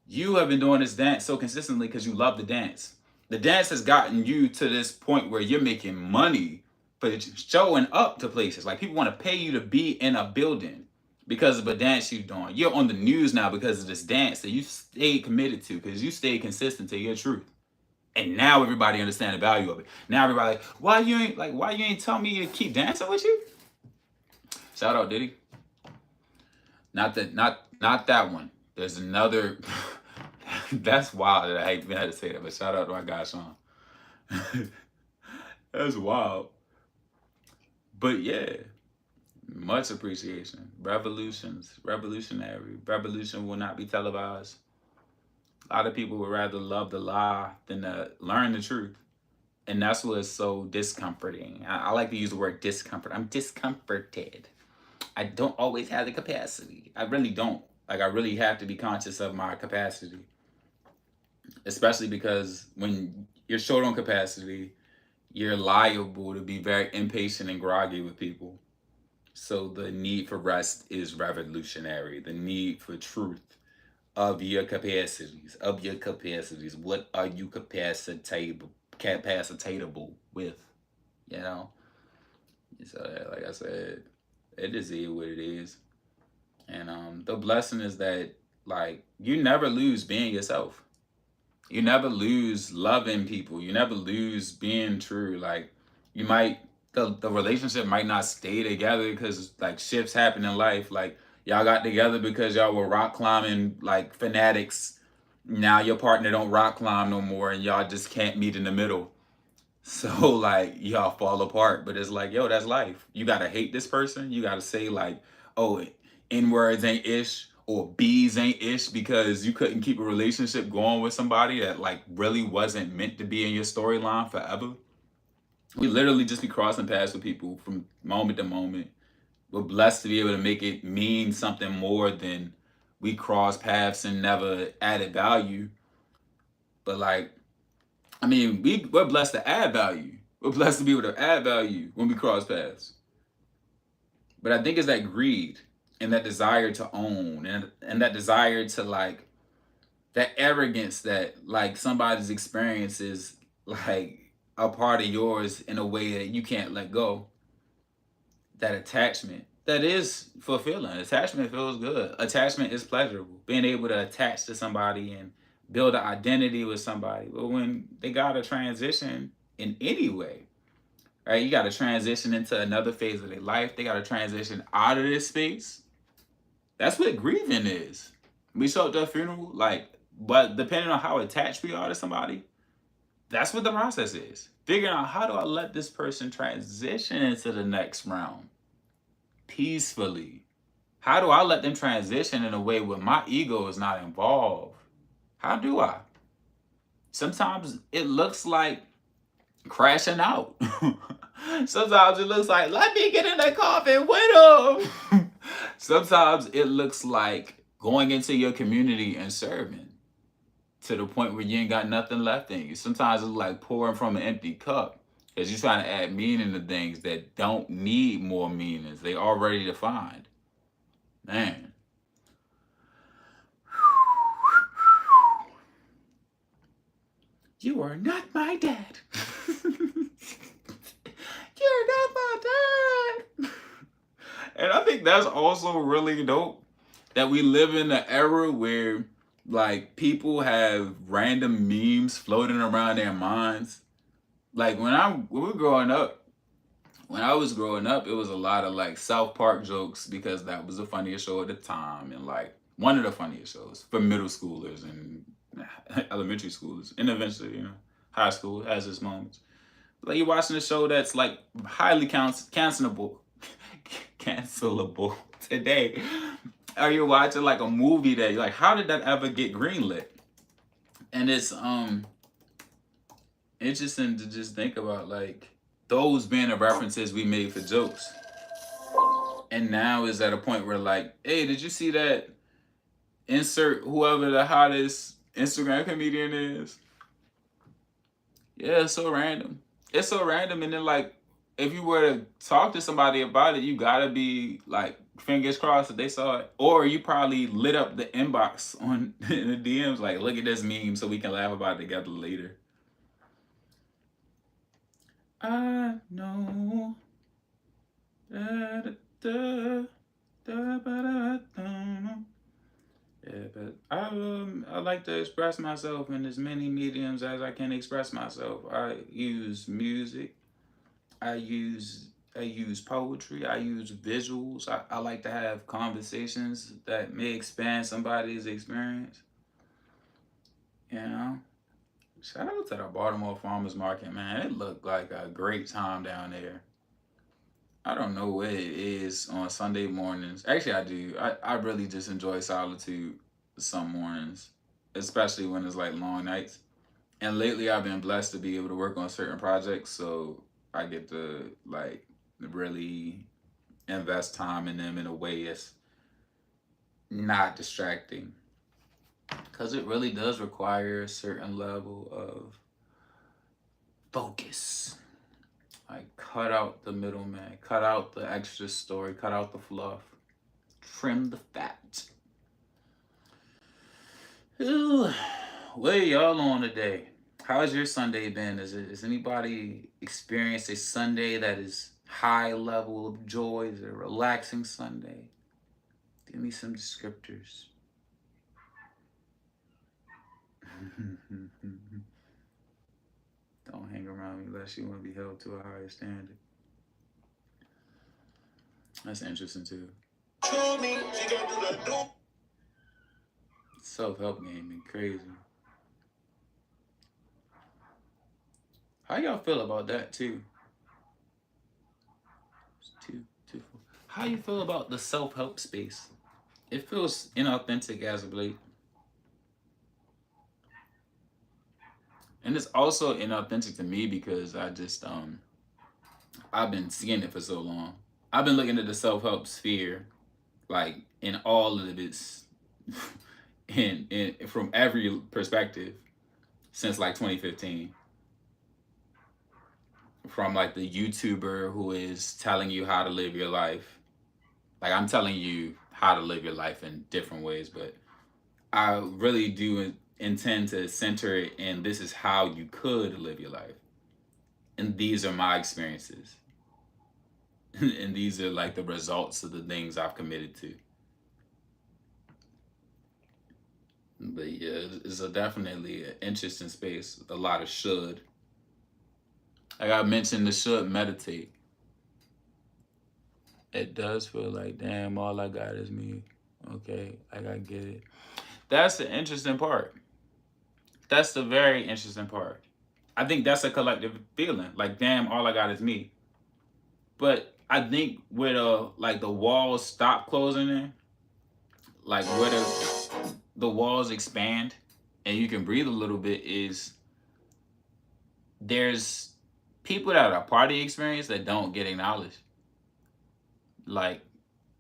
[SPEAKER 1] you have been doing this dance so consistently because you love the dance. The dance has gotten you to this point where you're making money for showing up to places. Like people want to pay you to be in a building because of a dance you're doing. You're on the news now because of this dance that you stayed committed to because you stayed consistent to your truth. And now everybody understand the value of it. Now everybody like, why you ain't tell me to keep dancing with you? Shout out Diddy. Not that one. There's another. That's wild that I even had to say that, but shout out to my guy Sean. That's wild. But yeah, much appreciation. Revolutionary. Revolution will not be televised. A lot of people would rather love the lie than to learn the truth. And that's what's so discomforting. I like to use the word discomfort. I'm discomforted. I don't always have the capacity. I really don't. Like, I really have to be conscious of my capacity. Especially because when you're short on capacity, you're liable to be very impatient and groggy with people. So the need for rest is revolutionary. The need for truth of your capacities. What are you capacitatable with? You know? So, like I said, it is what it is. And the blessing is that, like, you never lose being yourself. You never lose loving people. You never lose being true. Like, you might, the relationship might not stay together because, like, shifts happen in life. Like, y'all got together because y'all were rock climbing, like, fanatics. Now your partner don't rock climb no more and y'all just can't meet in the middle. So, like, y'all fall apart. But it's like, yo, that's life. You got to hate this person. You got to say, like, oh, N-words ain't ish or B's ain't ish because you couldn't keep a relationship going with somebody that, like, really wasn't meant to be in your storyline forever. We literally just be crossing paths with people from moment to moment. We're blessed to be able to make it mean something more than we cross paths and never added value. But, like, I mean, we're blessed to add value. We're blessed to be able to add value when we cross paths. But I think it's that greed and that desire to own and that desire to, like, that arrogance that, like, somebody's experience is, like, a part of yours in a way that you can't let go. That attachment. That is fulfilling. Attachment feels good. Attachment is pleasurable. Being able to attach to somebody and build an identity with somebody. But when they got to transition in any way, right? You got to transition into another phase of their life. They got to transition out of this space. That's what grieving is. We show up to a funeral, like, but depending on how attached we are to somebody, that's what the process is. Figuring out, how do I let this person transition into the next round peacefully? How do I let them transition in a way where my ego is not involved? How do I? Sometimes it looks like crashing out. Sometimes it looks like, let me get in the coffin with him. Sometimes it looks like going into your community and serving to the point where you ain't got nothing left in you. Sometimes it's like pouring from an empty cup because you're trying to add meaning to things that don't need more meanings. They already defined. Man. You are not my dad. You're not my dad. And I think that's also really dope that we live in an era where, like, people have random memes floating around their minds. Like, when we were growing up, when I was growing up, it was a lot of, like, South Park jokes because that was the funniest show at the time and, like, one of the funniest shows for middle schoolers and elementary schoolers and eventually, you know, high school has its moments. Like, you're watching a show that's, like, highly cancelable today. Or you're watching, like, a movie that you're like, how did that ever get greenlit? And it's interesting to just think about, like, those being the references we made for jokes. And now is at a point where, like, hey, did you see that? Insert whoever the hottest Instagram comedian is. Yeah, it's so random. It's so random. And then, like, if you were to talk to somebody about it, you gotta be like, fingers crossed that they saw it. Or you probably lit up the inbox on in the DMs, like, look at this meme so we can laugh about it together later. I know. Da, da, da, da, ba, da, yeah, but I like to express myself in as many mediums as I can express myself. I use music. I use poetry. I use visuals. I like to have conversations that may expand somebody's experience. You know. Shout out to the Baltimore Farmers Market, man. It looked like a great time down there. I don't know what it is on Sunday mornings. Actually, I do. I really just enjoy solitude some mornings, especially when it's like long nights. And lately, I've been blessed to be able to work on certain projects, so I get to like really invest time in them in a way that's not distracting, because it really does require a certain level of focus. Like, cut out the middleman, cut out the extra story, cut out the fluff, trim the fat. Ooh, what y'all on today? How's your Sunday been? Is anybody experienced a Sunday that is high level of joy? Is it a relaxing Sunday? Give me some descriptors. Don't hang around me unless you want to be held to a higher standard. That's interesting too. Self-help game been crazy. How y'all feel about that too? How you feel about the self-help space? It feels inauthentic as of late. And it's also inauthentic to me because I've been seeing it for so long. I've been looking at the self-help sphere like in all of its in from every perspective since like 2015. From like the YouTuber who is telling you how to live your life. Like, I'm telling you how to live your life in different ways, but I really do intend to center it in this is how you could live your life. And these are my experiences. And these are like the results of the things I've committed to. But yeah, it's definitely an interesting space. A lot of should. Like I mentioned, the should meditate. It does feel like, damn, all I got is me. Okay, like I get it. That's the interesting part. That's the very interesting part. I think that's a collective feeling. Like, damn, all I got is me. But I think where like the walls stop closing in, like where the walls expand and you can breathe a little bit, is there's people that are part of the experience that don't get acknowledged. Like,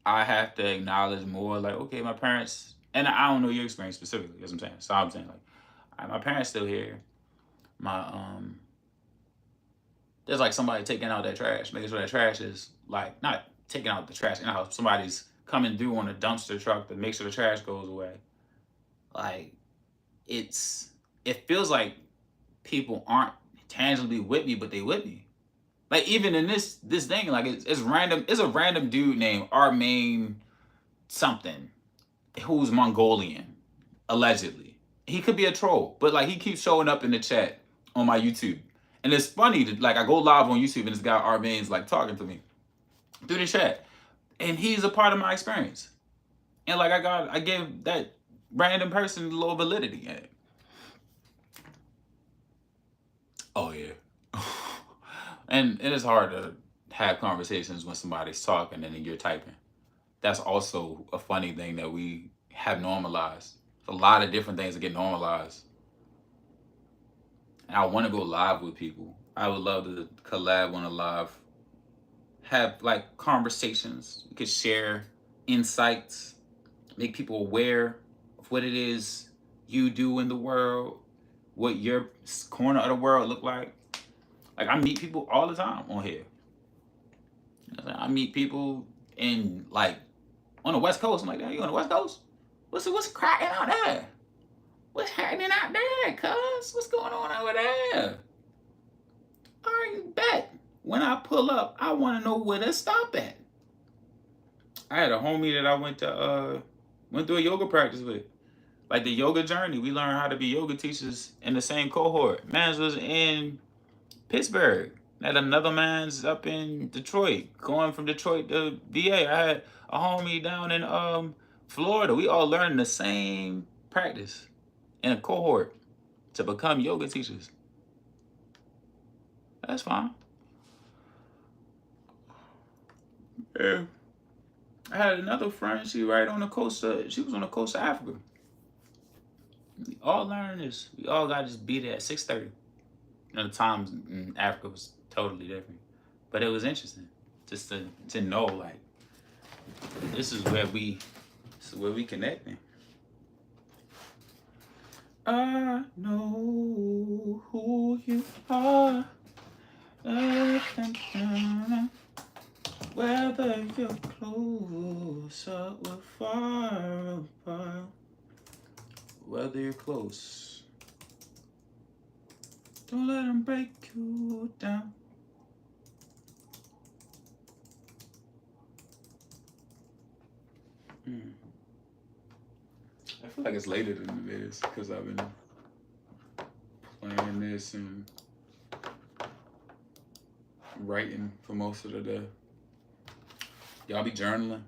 [SPEAKER 1] I have to acknowledge more, like, okay, my parents, and I don't know your experience specifically, that's what I'm saying. So I'm saying, like, my parents still here. My there's like somebody taking out that trash, making sure that trash is like not taking out the trash in the house. Somebody's coming through on a dumpster truck to make sure the trash goes away. Like, it feels like people aren't tangibly with me, but they with me. Like, even in this thing, like it's random. It's a random dude named Armain something, who's Mongolian, allegedly. He could be a troll, but like he keeps showing up in the chat on my YouTube. And it's funny that like I go live on YouTube and this guy Armain's like talking to me through the chat. And he's a part of my experience. And like I gave that random person a little validity in it. Oh yeah. And it is hard to have conversations when somebody's talking and then you're typing. That's also a funny thing that we have normalized. A lot of different things that get normalized. And I want to go live with people. I would love to collab on a live, have like conversations. We could share insights, make people aware of what it is you do in the world, what your corner of the world look like. Like I meet people all the time on here. I meet people in like on the West Coast. I'm like, you on the West Coast? What's cracking out there? What's happening out there, cuz? What's going on over there? All right, bet. When I pull up, I want to know where to stop at. I had a homie that I went through a yoga practice with. Like the yoga journey. We learned how to be yoga teachers in the same cohort. Man's was in Pittsburgh. Had another man's up in Detroit. Going from Detroit to VA. I had a homie down in Florida. We all learned the same practice in a cohort to become yoga teachers. That's fine. Yeah. I had another friend, she was on the coast of Africa. We all learned this. We all got to just be there at 6:30. The times in Africa was totally different. But it was interesting just to know like this is where we connecting. I know who you are. Whether you're close or we're far apart. Whether you're close. Don't let them break you down. I feel like it's later than it is because I've been playing this and writing for most of the day. Y'all be journaling.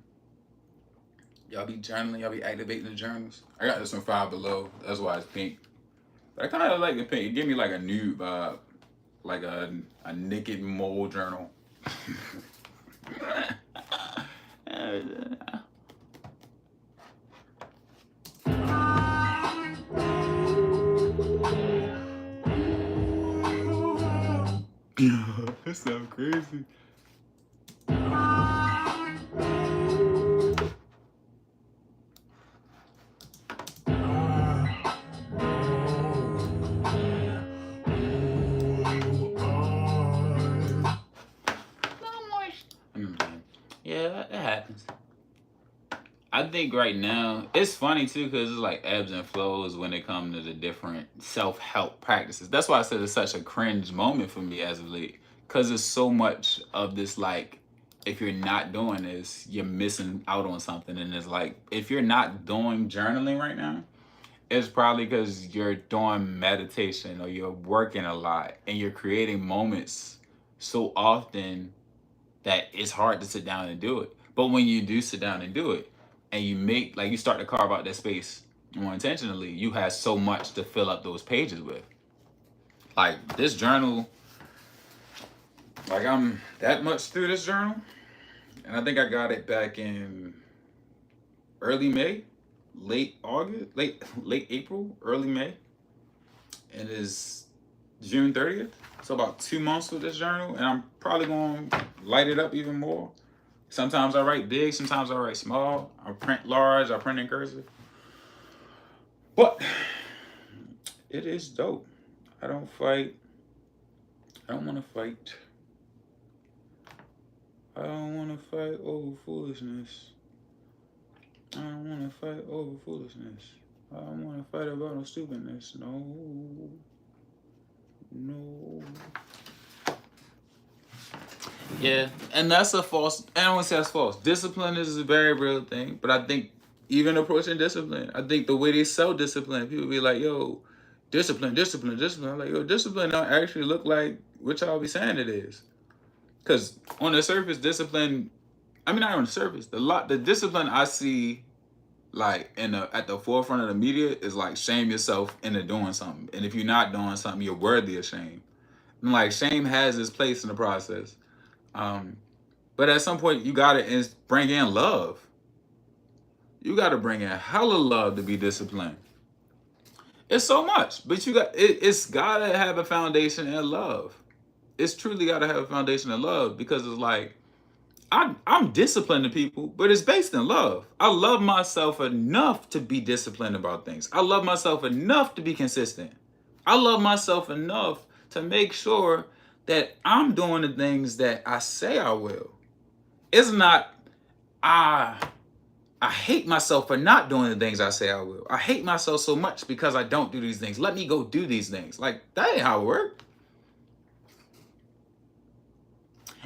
[SPEAKER 1] Y'all be activating the journals. I got this from Five Below. That's why it's pink. But I kind of like the pink. It give me like a nude vibe. Like a naked mole journal. That sounds crazy. Yeah, it happens. I think right now it's funny too because it's like ebbs and flows when it comes to the different self-help practices. That's why I said it's such a cringe moment for me as of late because there's so much of this like if you're not doing this, you're missing out on something. And it's like if you're not doing journaling right now, it's probably because you're doing meditation or you're working a lot and you're creating moments so often that it's hard to sit down and do it. But when you do sit down and do it, and you start to carve out that space more intentionally, you have so much to fill up those pages with. Like this journal, like I'm that much through this journal, and I think I got it back in early May, late August, late April, early May, and it's June 30th. So about 2 months with this journal, and I'm probably going to light it up even more. Sometimes I write big, sometimes I write small. I print large, I print in cursive. But it is dope. I don't fight. I don't want to fight. I don't want to fight over foolishness. I don't want to fight over foolishness. I don't want to fight about no stupidness. No. No. Yeah, and that's a false. I don't want to say that's false. Discipline is a very real thing, but I think even approaching discipline, I think the way they sell discipline, people be like, "Yo, discipline, discipline, discipline." I'm like, "Yo, discipline don't actually look like what y'all be saying it is." Because on the surface, discipline. I mean, not on the surface. The discipline I see, like at the forefront of the media, is like shame yourself into doing something, and if you're not doing something, you're worthy of shame. And like shame has its place in the process. But at some point, you gotta bring in love. You gotta bring in hella love to be disciplined. It's so much, but you got it's gotta have a foundation in love. It's truly gotta have a foundation in love because it's like I'm disciplined to people, but it's based in love. I love myself enough to be disciplined about things. I love myself enough to be consistent. I love myself enough to make sure that I'm doing the things that I say I will. It's not I I hate myself for not doing the things I say I will. I hate myself so much because I don't do these things. Let me go do these things. Like that ain't how it works.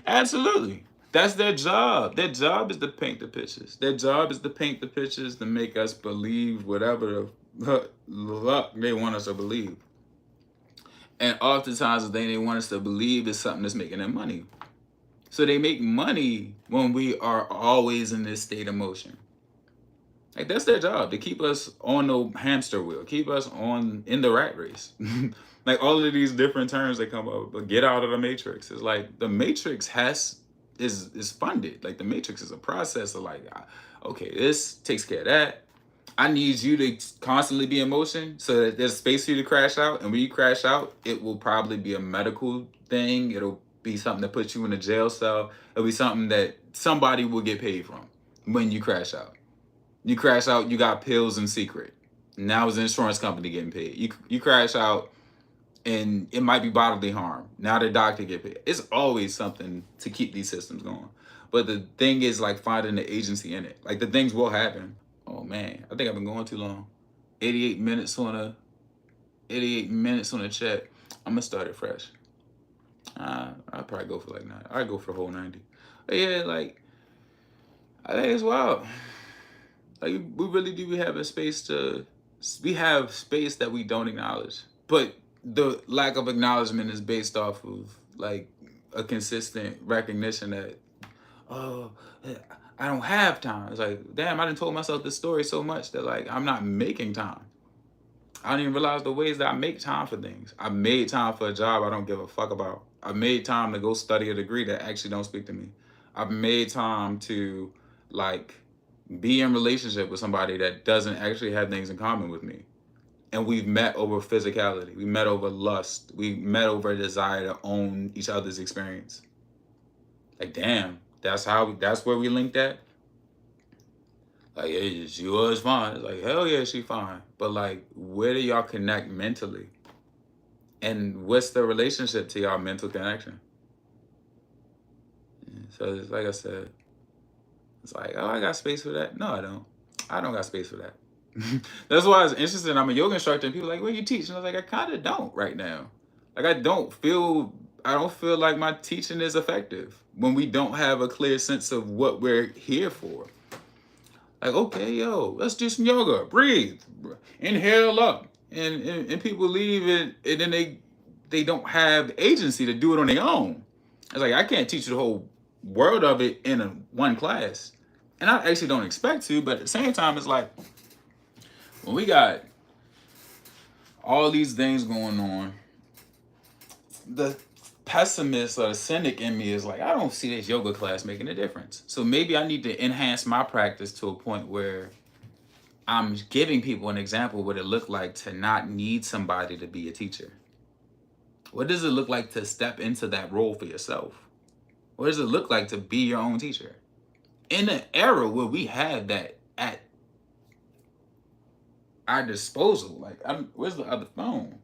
[SPEAKER 1] Absolutely. That's their job. Their job is to paint the pictures. Their job is to paint the pictures to make us believe whatever the luck they want us to believe. And oftentimes the thing they want us to believe is something that's making them money. So they make money when we are always in this state of motion. Like that's their job to keep us on the hamster wheel, keep us on in the rat race. Like all of these different terms that come up, but get out of the matrix. It's like the matrix is funded. Like the matrix is a process of like, okay, this takes care of that. I need you to constantly be in motion so that there's space for you to crash out. And when you crash out, it will probably be a medical thing. It'll be something that puts you in a jail cell. It'll be something that somebody will get paid from when you crash out. You crash out, you got pills in secret. Now it's the insurance company getting paid. You crash out and it might be bodily harm. Now the doctor get paid. It's always something to keep these systems going. But the thing is like finding the agency in it. Like the things will happen. Oh man, I think I've been going too long. 88 minutes on a 88 minutes on a chat. I'm gonna start it fresh. I'll probably go for like 9. I'll go for the whole 90. But yeah, like I think it's wild. Like we really do have a space to we have space that we don't acknowledge. But the lack of acknowledgement is based off of like a consistent recognition that oh I don't have time. It's like, damn, I done told myself this story so much that like I'm not making time. I don't even realize the ways that I make time for things. I made time for a job I don't give a fuck about. I made time to go study a degree that actually don't speak to me. I've made time to like be in relationship with somebody that doesn't actually have things in common with me. And we've met over physicality. We met over lust. We met over a desire to own each other's experience. Like, damn, that's where we linked at. Like, yeah, she was fine. It's like, hell yeah, she fine. But like, where do y'all connect mentally? And what's the relationship to y'all mental connection? So it's like I said, it's like, oh, I got space for that. No, I don't. I don't got space for that. That's why I was interested. I'm a yoga instructor, and people are like, "What you teach?" And I was like, "I kind of don't right now. Like, I don't feel like my teaching is effective when we don't have a clear sense of what we're here for. Like, okay, yo, let's do some yoga. Breathe, inhale up, and people leave it, and then they don't have agency to do it on their own. It's like I can't teach you the whole world of it in one class, and I actually don't expect to. But at the same time, it's like when we got all these things going on, the pessimist or the cynic in me is like, I don't see this yoga class making a difference. So maybe I need to enhance my practice to a point where I'm giving people an example of what it looked like to not need somebody to be a teacher. What does it look like to step into that role for yourself? What does it look like to be your own teacher? In an era where we have that at our disposal, like, where's the other phone?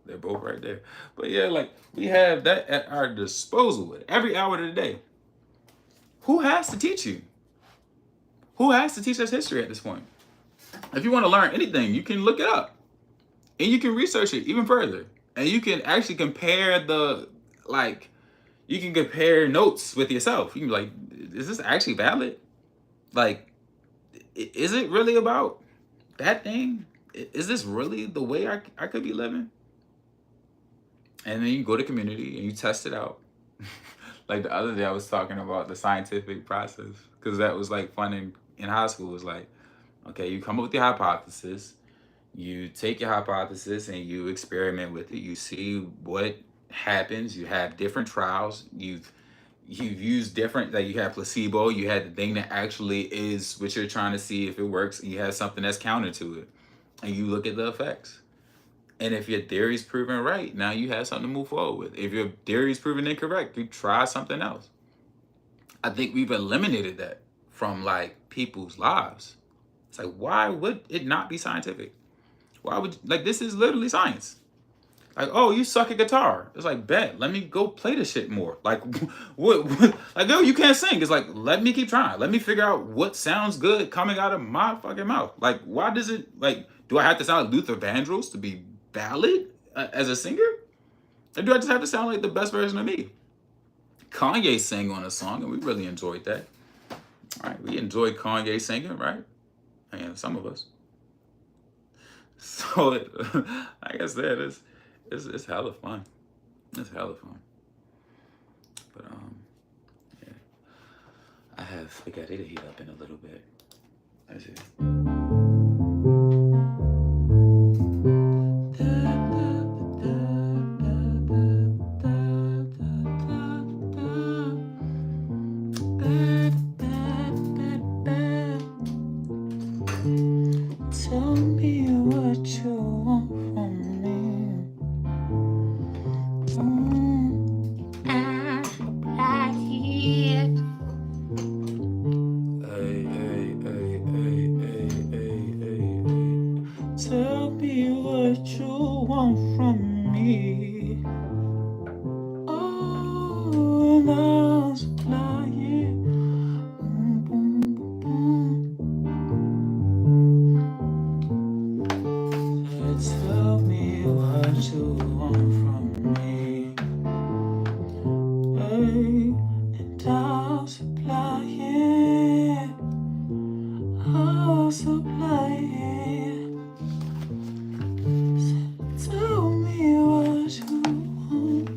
[SPEAKER 1] They're both right there. But yeah, like we have that at our disposal at every hour of the day. Who has to teach you? Who has to teach us history at this point? If you want to learn anything, you can look it up and you can research it even further. And you can actually compare you can compare notes with yourself. You can be like, is this actually valid? Like, is it really about that thing? Is this really the way I could be living? And then you go to community and you test it out. Like the other day I was talking about the scientific process because that was like fun in high school. It was like, okay, you come up with your hypothesis, you take your hypothesis and you experiment with it. You see what happens. You have different trials. you've used different, like you had placebo, you had the thing that actually is what you're trying to see if it works, and you have something that's counter to it, and you look at the effects. And if your theory is proven right, now you have something to move forward with. If your theory is proven incorrect, you try something else. I think we've eliminated that from like people's lives. It's like, why would it not be scientific? Why would, like, this is literally science. Like, oh, you suck at guitar. It's like, bet, let me go play this shit more. Like, what like, yo, you can't sing. It's like, let me keep trying. Let me figure out what sounds good coming out of my fucking mouth. Like, why does it, like, do I have to sound like Luther Vandross to be valid as a singer? Or do I just have to sound like the best version of me? Kanye sang on a song, and we really enjoyed that. All right, we enjoyed Kanye singing, right? And some of us. So, like I said, it's hella fun. It's hella fun. But yeah, we got it to heat up in a little bit. That's it. Tell me what you want from me. Tell me what you want from me. Oh, and I'll supply it. Tell me what you want from me. And I'll supply it. I'll supply it. Tell me what you want.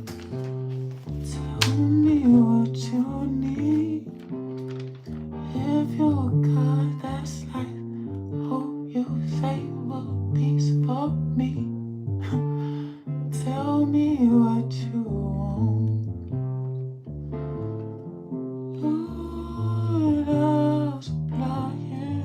[SPEAKER 1] Tell me what you need. If you're a God that's like, oh, you say will peace for me. Tell me what you want. Lord, I'll supply it.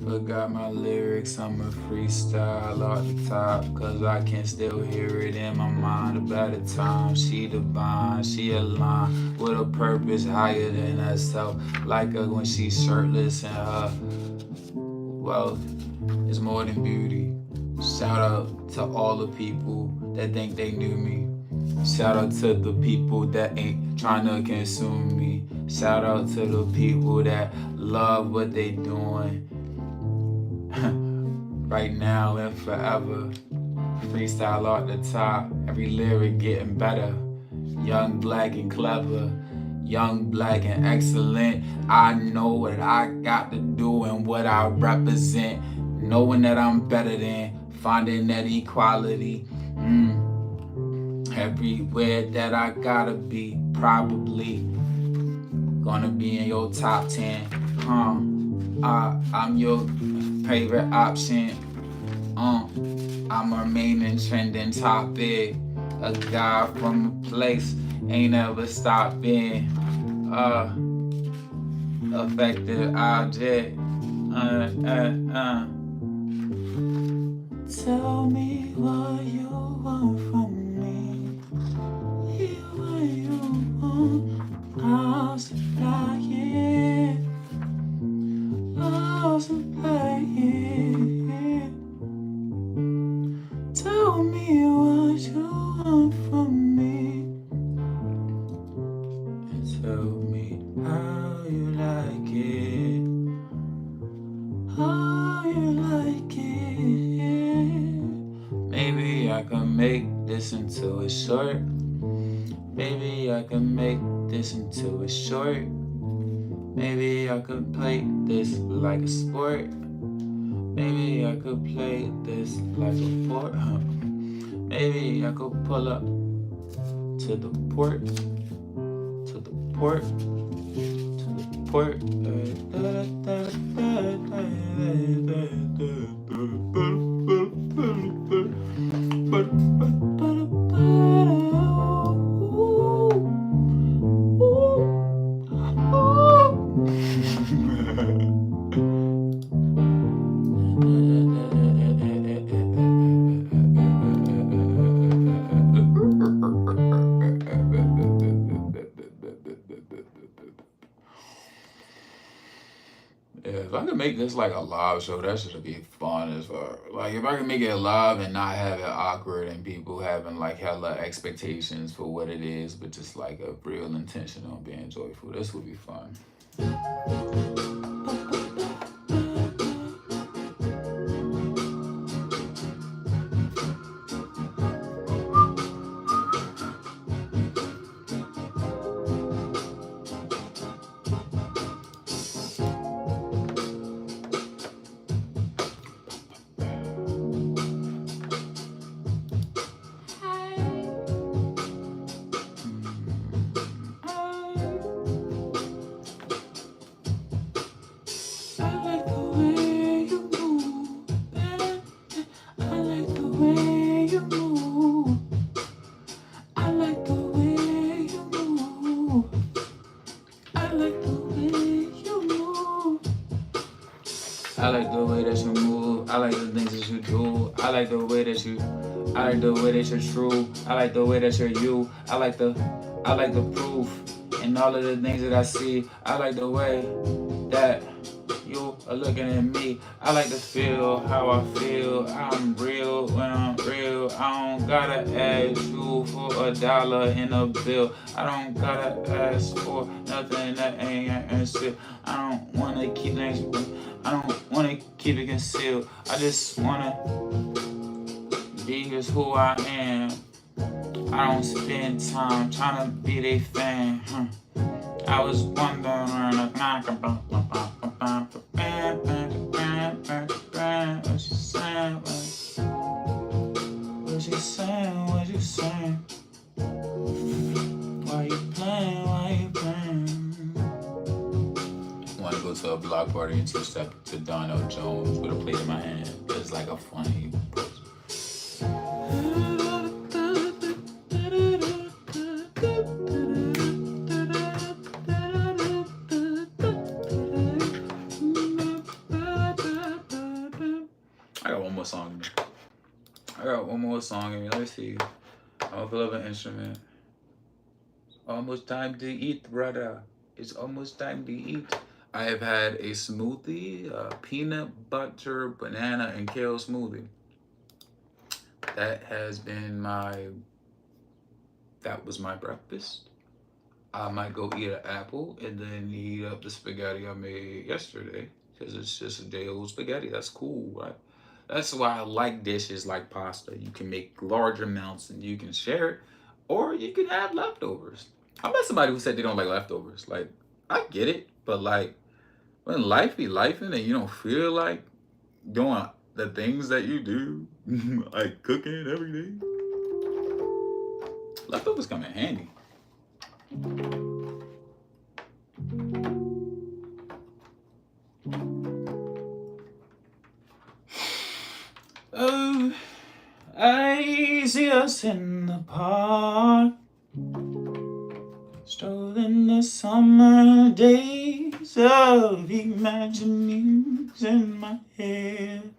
[SPEAKER 1] Forgot my lyrics, I'm a freestyle off the top, cause I can still hear it in my mind about the time. She divine, she aligned with a purpose higher than herself, like her when she's shirtless and her wealth is more than beauty. Shout out to all the people that think they knew me. Shout out to the people that ain't trying to consume me. Shout out to the people that love what they doing right now and forever. Freestyle off the top, every lyric getting better. Young, black, and clever. Young, black, and excellent. I know what I got to do and what I represent. Knowing that I'm better than, finding that equality. Everywhere that I gotta be, probably gonna be in your top 10. I'm your favorite option. I'm remaining trending topic. A guy from a place ain't ever stopped being affected object. Tell me what you want from me. What you want, I'll supply it. I'll supply it. Tell me what you want from me. And tell me how you like it. How you like it. Maybe I can make this into a short. Maybe I can make this into a short. Maybe I could play this like a sport. Maybe I could play this like a fort. Maybe I could pull up to the port. To the port. To the port. If I could make this like a live show, that should be fun as well. Like if I could make it live and not have it awkward and people having like hella expectations for what it is, but just like a real intention on being joyful, this would be fun. I like the way that you move. I like the things that you do. I like the way that you. I like the way that you're true. I like the way that you're you. I like the proof and all of the things that I see. I like the way that you are looking at me. I like to feel how I feel. I'm real when I'm real. I don't gotta ask you for $1 in a bill. I don't gotta ask for nothing that ain't still. I don't wanna keep things. I don't wanna keep it concealed. I just wanna be just who I am. I don't spend time trying to be their fan. I was wondering what you saying, what you saying, what you saying. Why you playing, want to go to a block party and two-step to Donald Jones with a plate in my hand. It's like a funny post. I got one more song in me. Let's see. I'll fill up an instrument. Almost time to eat, brother. It's almost time to eat. I have had a smoothie, peanut butter, banana, and kale smoothie. That was my breakfast. I might go eat an apple and then heat up the spaghetti I made yesterday because it's just a day old spaghetti. That's cool, right? That's why I like dishes like pasta. You can make large amounts and you can share it, or you can have leftovers. I met somebody who said they don't like leftovers. Like, I get it, but like, when life be lifing and you don't feel like doing the things that you do, like cooking every day, leftovers come in handy. Oh, I see us in the park, strolling the summer days of imaginings in my head,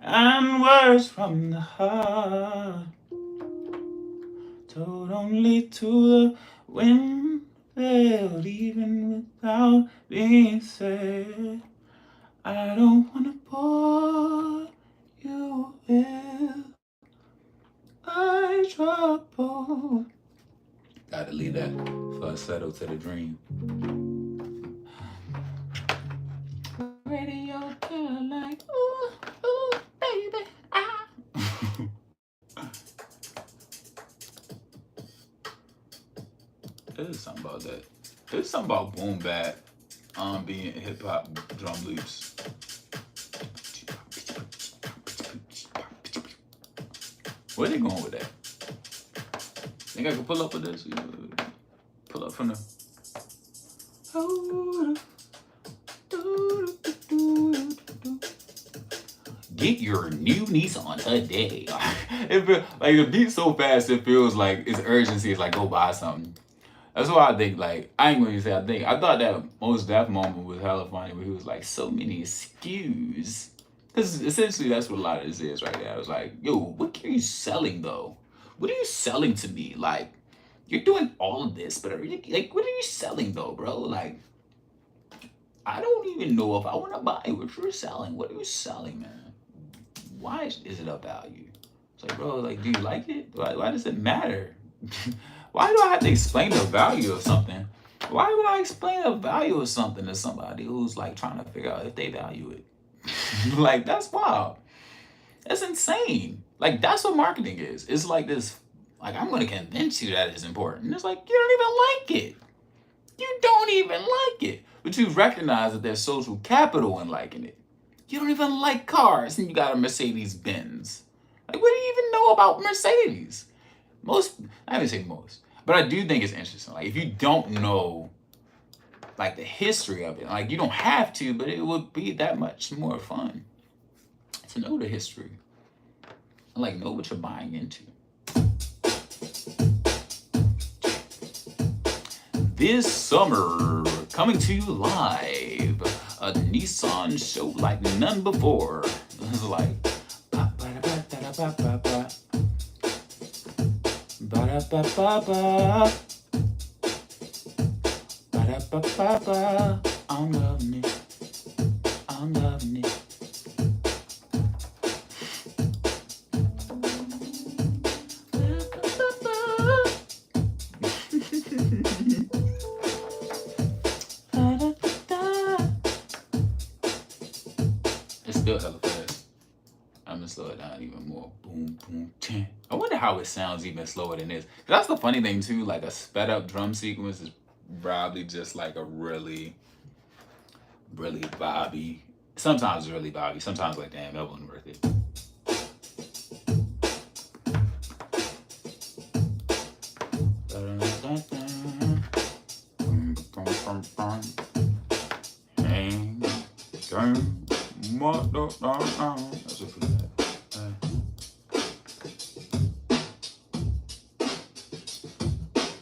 [SPEAKER 1] and words from the heart, told only to the wind, veiled even without being said. I don't wanna bore you with my trouble. Gotta leave that for a settle to the dream. Radio killer like, ooh, ooh, baby, ah. There's something about that. There's something about boom bap, being hip hop drum loops. Where they going with that? Think I can pull up with this? Pull up from the.
[SPEAKER 2] Get your new Nissan today. It feel, like the beat so fast, it feels like it's urgency. It's like go buy something. That's why I think like I ain't gonna say I thought that most Def moment was hella funny where he was like so many SKUs. Because essentially that's what a lot of this is right there. I was like, yo, what are you selling though? What are you selling to me? Like, you're doing all of this, but like, what are you selling though, bro? Like, I don't even know if I want to buy what you're selling. What are you selling, man? Why is it a value? It's like, bro, like, do you like it? Why does it matter? Why do I have to explain the value of something? Why would I explain the value of something to somebody who's like trying to figure out if they value it? Like, that's wild. That's insane. Like, that's what marketing is. It's like this, like, I'm going to convince you that it's important. It's like, you don't even like it. You don't even like it. But you recognize that there's social capital in liking it. You don't even like cars and you got a Mercedes Benz. Like, what do you even know about Mercedes? Most, I would say most, but I do think it's interesting. Like, if you don't know, like, the history of it, like, you don't have to, but it would be that much more fun to know the history and, like, know what you're buying into. This summer, coming to you live, a Nissan show like none before. It's like, ba-ba-da-ba-da-ba-ba-ba. Ba-da-ba-ba-ba. Ba-da-ba-ba-ba. I'm loving it. I'm loving it. It's still hella fast. I'm gonna slow it down even more. Boom, boom, ten. I wonder how it sounds even slower than this. 'Cause that's the funny thing too. Like a sped up drum sequence is probably just like a really, really bobby. Sometimes really bobby. Sometimes like damn, that wasn't worth it. That's what for that.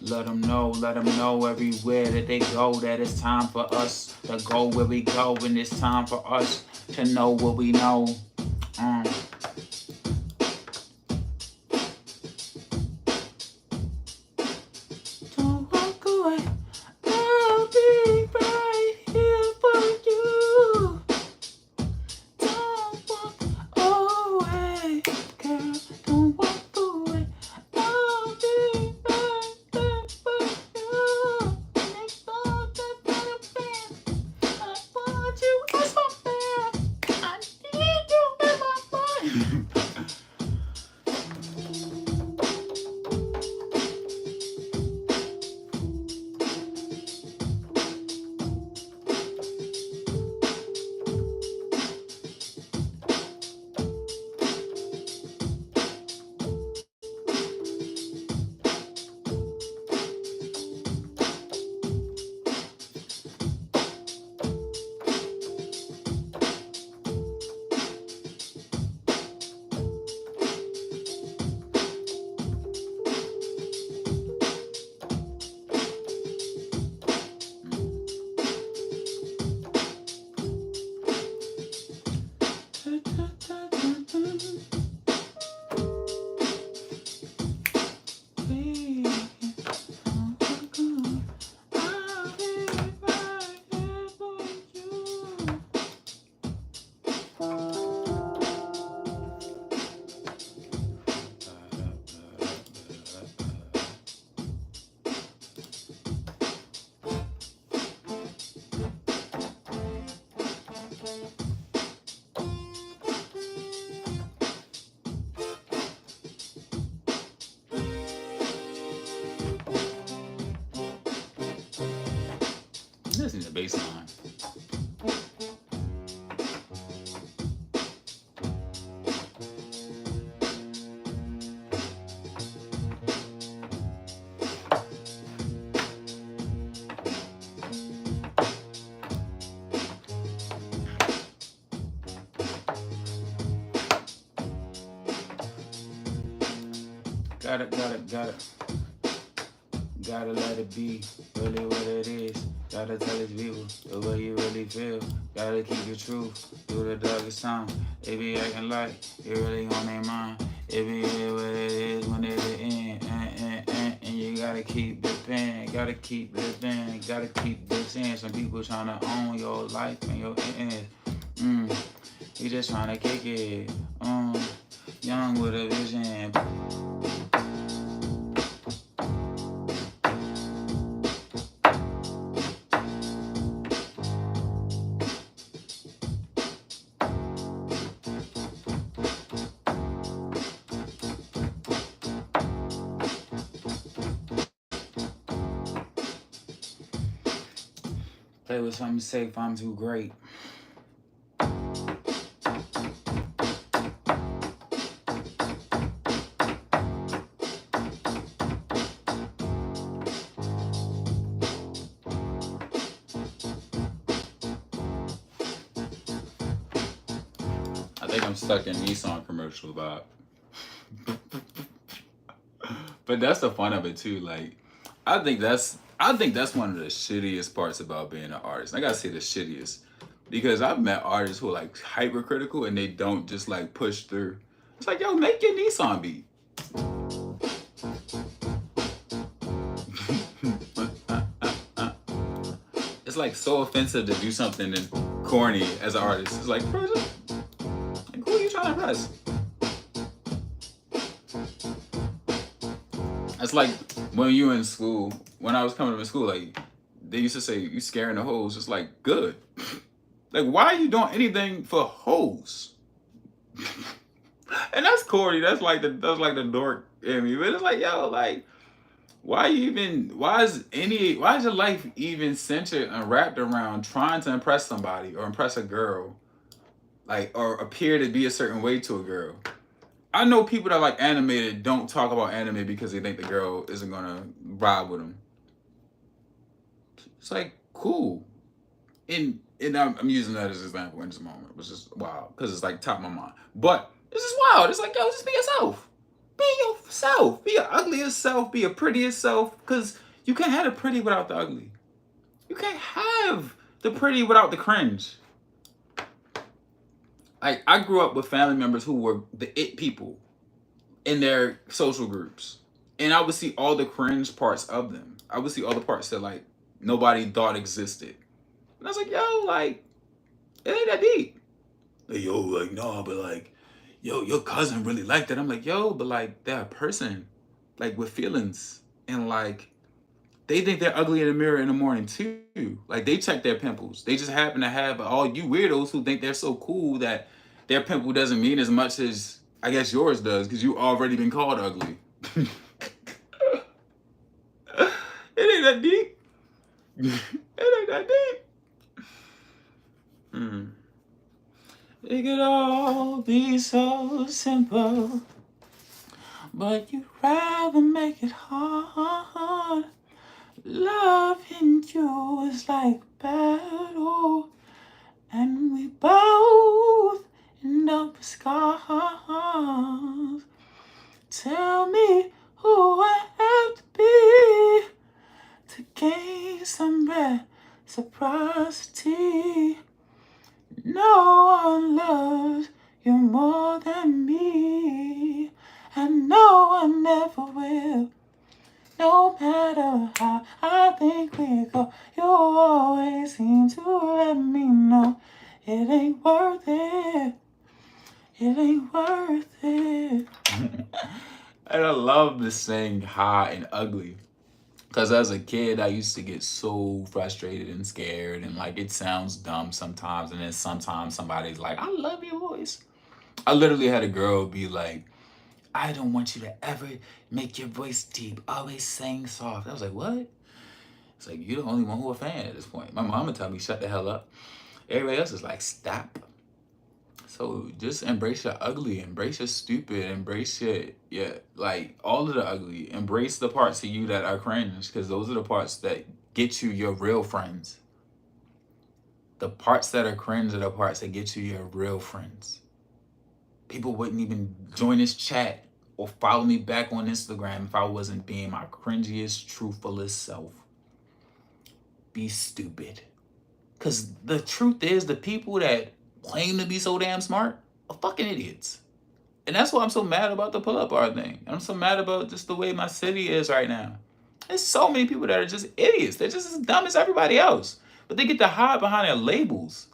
[SPEAKER 2] Let them know everywhere that they go that it's time for us to go where we go, and it's time for us to know what we know. Don't walk away, I'll be right here for you. Don't walk away, girl, don't walk away, I'll be right there for you. Next door, I want you so bad, I need you in my mind. Listen to the bass line.
[SPEAKER 1] Gotta let it be really what it is. Gotta tell his people the way you really feel. Gotta keep the truth through the darkest time. They be acting like it really on their mind. It be what it is when it's the end. And you gotta keep the pen. Gotta keep living. Gotta keep this in. Some people tryna own your life and your ends. You just tryna kick it. Young with a vision. Play with something safe, I'm too great.
[SPEAKER 2] I think I'm stuck in Nissan commercial vibe. But that's the fun of it too. Like, I think that's one of the shittiest parts about being an artist. I gotta say the shittiest. Because I've met artists who are like hypercritical and they don't just like push through. It's like, yo, make your Nissan beat. It's like so offensive to do something and corny as an artist. It's like, bro, who are you trying to impress? It's like when you in school, when I was coming to school, like they used to say, you scaring the hoes. It's like, good. Like, why are you doing anything for hoes? And that's corny. That's like the dork in me. But it's like, yo, like, why is your life even centered and wrapped around trying to impress somebody or impress a girl? Like, or appear to be a certain way to a girl. I know people that like animated don't talk about anime because they think the girl isn't gonna ride with them. It's like, cool. And I'm using that as an example in this moment, which is wild because it's like top of my mind. But this is wild. It's like, yo, just be yourself. Be yourself. Be your ugliest self. Be your prettiest self. Because you can't have the pretty without the ugly. You can't have the pretty without the cringe. Like, I grew up with family members who were the it people in their social groups. And I would see all the cringe parts of them. I would see all the parts that, like, nobody thought existed. And I was like, yo, like, it ain't that deep. Like, yo, like, no, but like, yo, your cousin really liked it. I'm like, yo, but like, they're a person, like, with feelings. And like, they think they're ugly in the mirror in the morning too. Like, they check their pimples. They just happen to have all you weirdos who think they're so cool that their pimple doesn't mean as much as, I guess, yours does, because you already been called ugly. It ain't that deep. It ain't that deep. It could all be so simple, but you'd rather make it hard. Loving you is like battle, and we both end up with scars. Tell me who I have to be to gain some reciprocity. No one loves you more than me, and no one never will. No matter how I think we go, you always seem to let me know it ain't worth it. It ain't worth it. And I love this saying high and ugly. Because as a kid, I used to get so frustrated and scared, and like, it sounds dumb sometimes, and then sometimes somebody's like, I love your voice. I literally had a girl be like, I don't want you to ever make your voice deep, always sing soft. I was like, what? It's like, you're the only one who a fan at this point. My mama tell me, shut the hell up. Everybody else is like, stop. So just embrace your ugly, embrace your stupid, embrace your like, all of the ugly. Embrace the parts of you that are cringe, because those are the parts that get you your real friends. The parts that are cringe are the parts that get you your real friends. People wouldn't even join this chat or follow me back on Instagram if I wasn't being my cringiest, truthfulest self. Be stupid. Because the truth is, the people that claim to be so damn smart are fucking idiots. And that's why I'm so mad about the pull-up art thing. I'm so mad about just the way my city is right now. There's so many people that are just idiots. They're just as dumb as everybody else. But they get to hide behind their labels.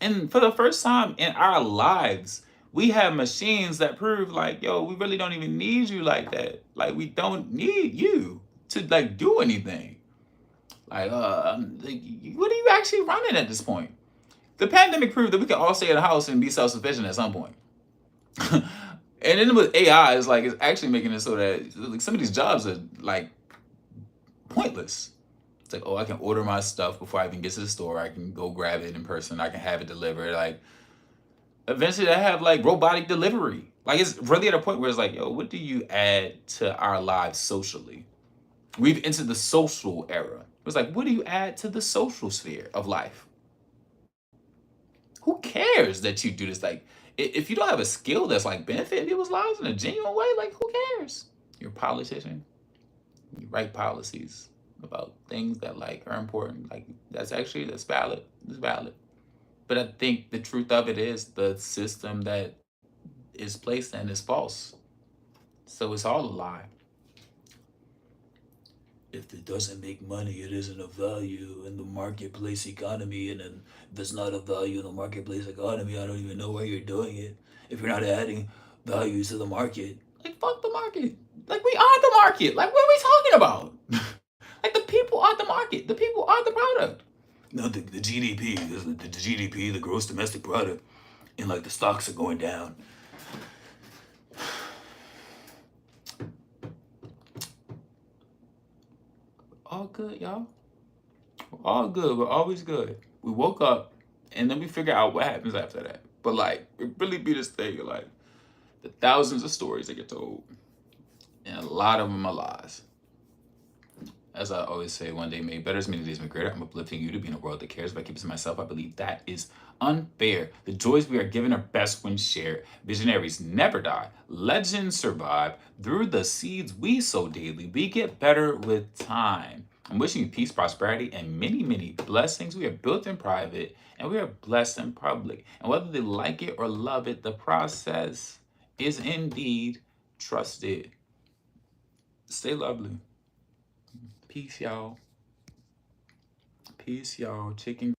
[SPEAKER 2] And for the first time in our lives, we have machines that prove like, yo, we really don't even need you like that. Like, we don't need you to like do anything. Like, what are you actually running at this point? The pandemic proved that we can all stay in the house and be self-sufficient at some point. And then with AI, it's actually making it so that like some of these jobs are like pointless. It's like, oh, I can order my stuff before I even get to the store. I can go grab it in person. I can have it delivered. Like, eventually, I have like robotic delivery. Like, it's really at a point where it's like, yo, what do you add to our lives socially? We've entered the social era. It's like, what do you add to the social sphere of life? Who cares that you do this? Like, if you don't have a skill that's like benefiting people's lives in a genuine way, like, who cares? You're a politician. You write policies about things that like are important. Like, that's valid. It's valid. But I think the truth of it is the system that is placed in is false. So it's all a lie. If it doesn't make money, it isn't of value in the marketplace economy. And then if it's not of value in the marketplace economy, I don't even know why you're doing it. If you're not adding value to the market, like, fuck the market. Like, we are the market. Like, what are we talking about? Like, the people are the market. The people are the product. No, the GDP, the GDP, the gross domestic product, and like the stocks are going down. All good, y'all. All good. We're always good. We woke up and then we figure out what happens after that. But like, it really be this thing of like the thousands of stories that get told, and a lot of them are lies. As I always say, one day made better as many days made greater. I'm uplifting you to be in a world that cares. If I keep it to myself, I believe that is unfair. The joys we are given are best when shared. Visionaries never die. Legends survive. Through the seeds we sow daily, we get better with time. I'm wishing you peace, prosperity, and many, many blessings. We are built in private and we are blessed in public. And whether they like it or love it, the process is indeed trusted. Stay lovely. Peace, y'all. Peace, y'all. Chicken.